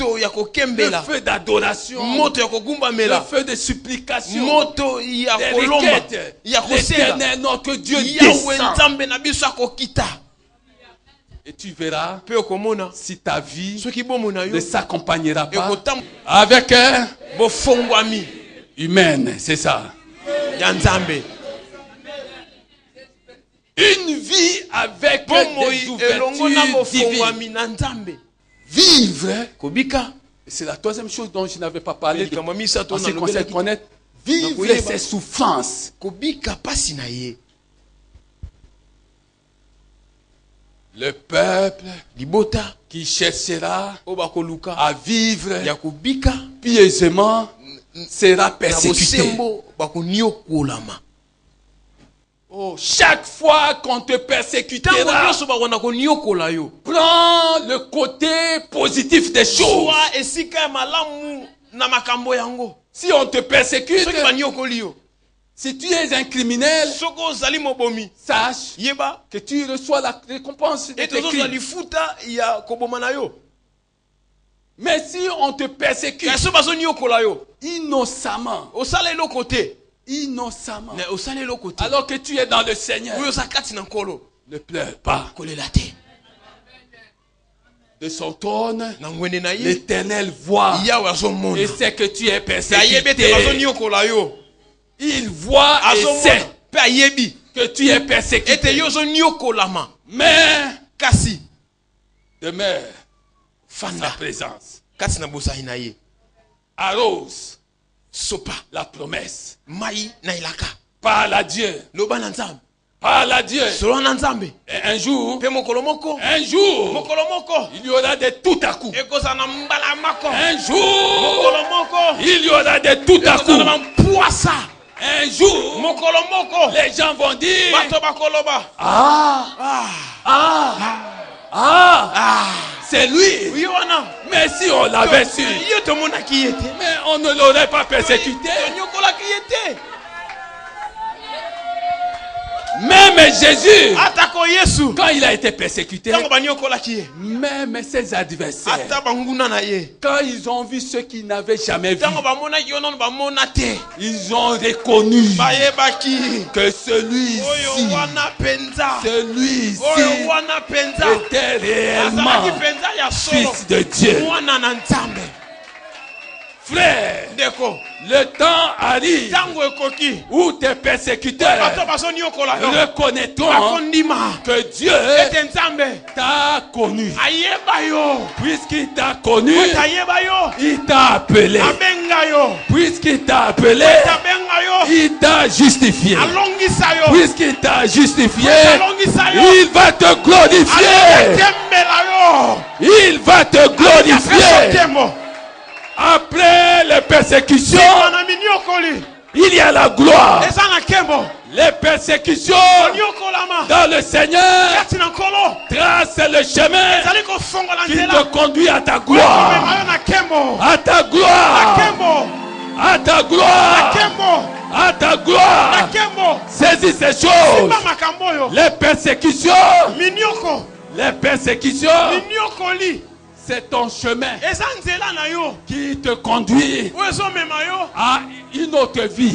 le feu d'adoration, le feu de supplication, des requêtes. L'Éternel notre Dieu descend. Et tu verras si ta vie ne s'accompagnera pas avec un humaine, c'est ça. Une vie avec des ouvertures divines. Vivre, c'est la troisième chose dont je n'avais pas parlé en ce qui concerne connaître. Vivre ses souffrances. Le peuple qui cherchera à vivre pieusement sera persécuté. Oh, chaque fois qu'on te persécutera, prends le côté positif des choses. Si on te persécute, si tu es un criminel, sache que tu reçois la récompense de tes crimes. Mais si on te persécute innocemment, alors que tu es dans le Seigneur, ne pleure pas. De son trône, l'Éternel voit et sait que tu es persécuté. Il voit et sait que tu es persécuté. Mais demeure sa présence. Arrose la promesse. Parle à Dieu. Parle à Dieu. Et un jour, il y aura des tout à coup. Un jour, il y aura des tout à coup. Un jour, les gens vont dire c'est lui. Mais si on l'avait su, mais on ne l'aurait pas persécuté. Même Jésus, quand il a été persécuté, même ses adversaires, quand ils ont vu ce qu'ils n'avaient jamais vu, ils ont reconnu que celui-ci était réellement fils de Dieu. Frère, le temps arrive où tes persécuteurs reconnaîtront que Dieu t'a connu. Puisqu'il t'a connu, il t'a appelé. Puisqu'il t'a appelé, il t'a justifié. Puisqu'il t'a justifié, il va te glorifier. Il va te glorifier. Après les persécutions, il y a la gloire. Les persécutions dans le Seigneur tracent le chemin qui te conduit à ta gloire. À ta gloire. À ta gloire. À ta gloire. Saisis ces choses. Les persécutions. C'est ton chemin qui te conduit à une autre vie.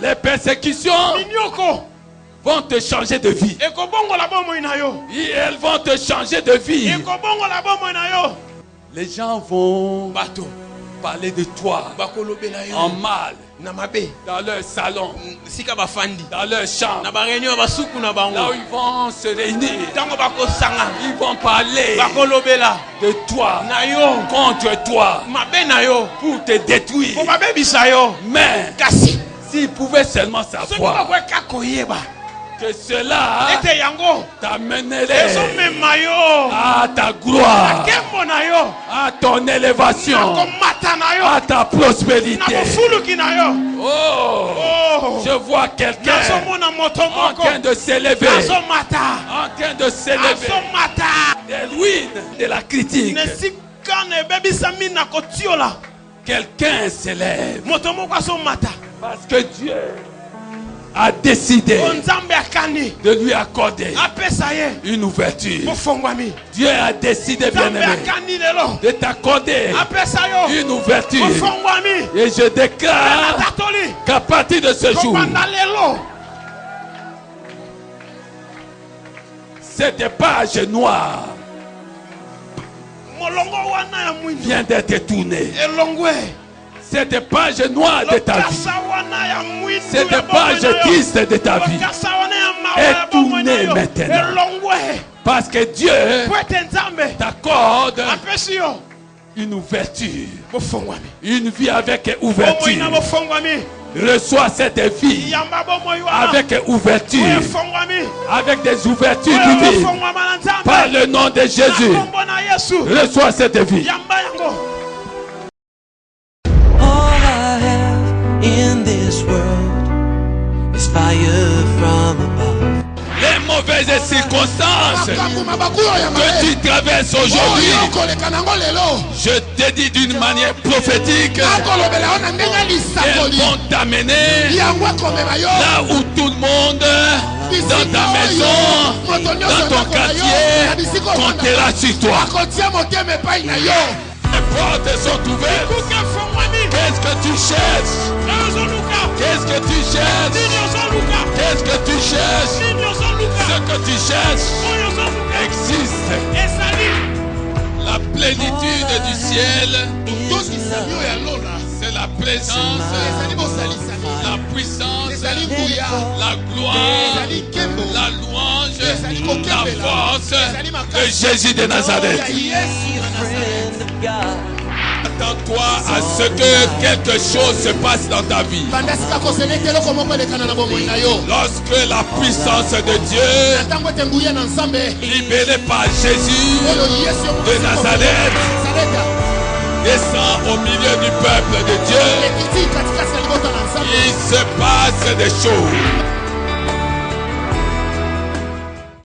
Les persécutions vont te changer de vie. Et elles vont te changer de vie. Les gens vont parler de toi en mal dans leur salon, dans leur chambre, là où ils vont se réunir, ils vont parler de toi, contre toi, pour te détruire. Mais s'ils pouvaient seulement savoir que cela t'amènerait à ta gloire, à ton élévation, à ta prospérité. Oh, je vois quelqu'un en train de s'élever, en train de s'élever des ruines de la critique. Quelqu'un s'élève parce que Dieu a décidé de lui accorder une ouverture. Dieu a décidé, bien-aimé, de t'accorder une ouverture. Et je déclare qu'à partir de ce jour, cette page noire vient d'être tournée. Cette page noire de ta vie, cette page triste de ta vie est tournée maintenant. Parce que Dieu t'accorde une ouverture, une vie avec ouverture. Reçois cette vie avec ouverture, avec des ouvertures divines. Par le nom de Jésus, reçois cette vie. In this world is fire from above. Les mauvaises circonstances que tu traverses aujourd'hui, je te dis d'une manière prophétique, elles vont t'amener là où tout le monde, dans ta maison, dans ton quartier, comptera sur toi. Les portes sont ouvertes. Qu'est-ce que tu cherches? Qu'est-ce que tu cherches? Qu'est-ce que tu cherches? Ce que tu cherches existe. La plénitude du ciel, c'est la présence, la puissance, la gloire, la louange, la force de Jésus de Nazareth. Attends-toi à ce que quelque chose se passe dans ta vie. Lorsque la puissance de Dieu, libérée par Jésus de Nazareth, descend au milieu du peuple de Dieu, il se passe des choses.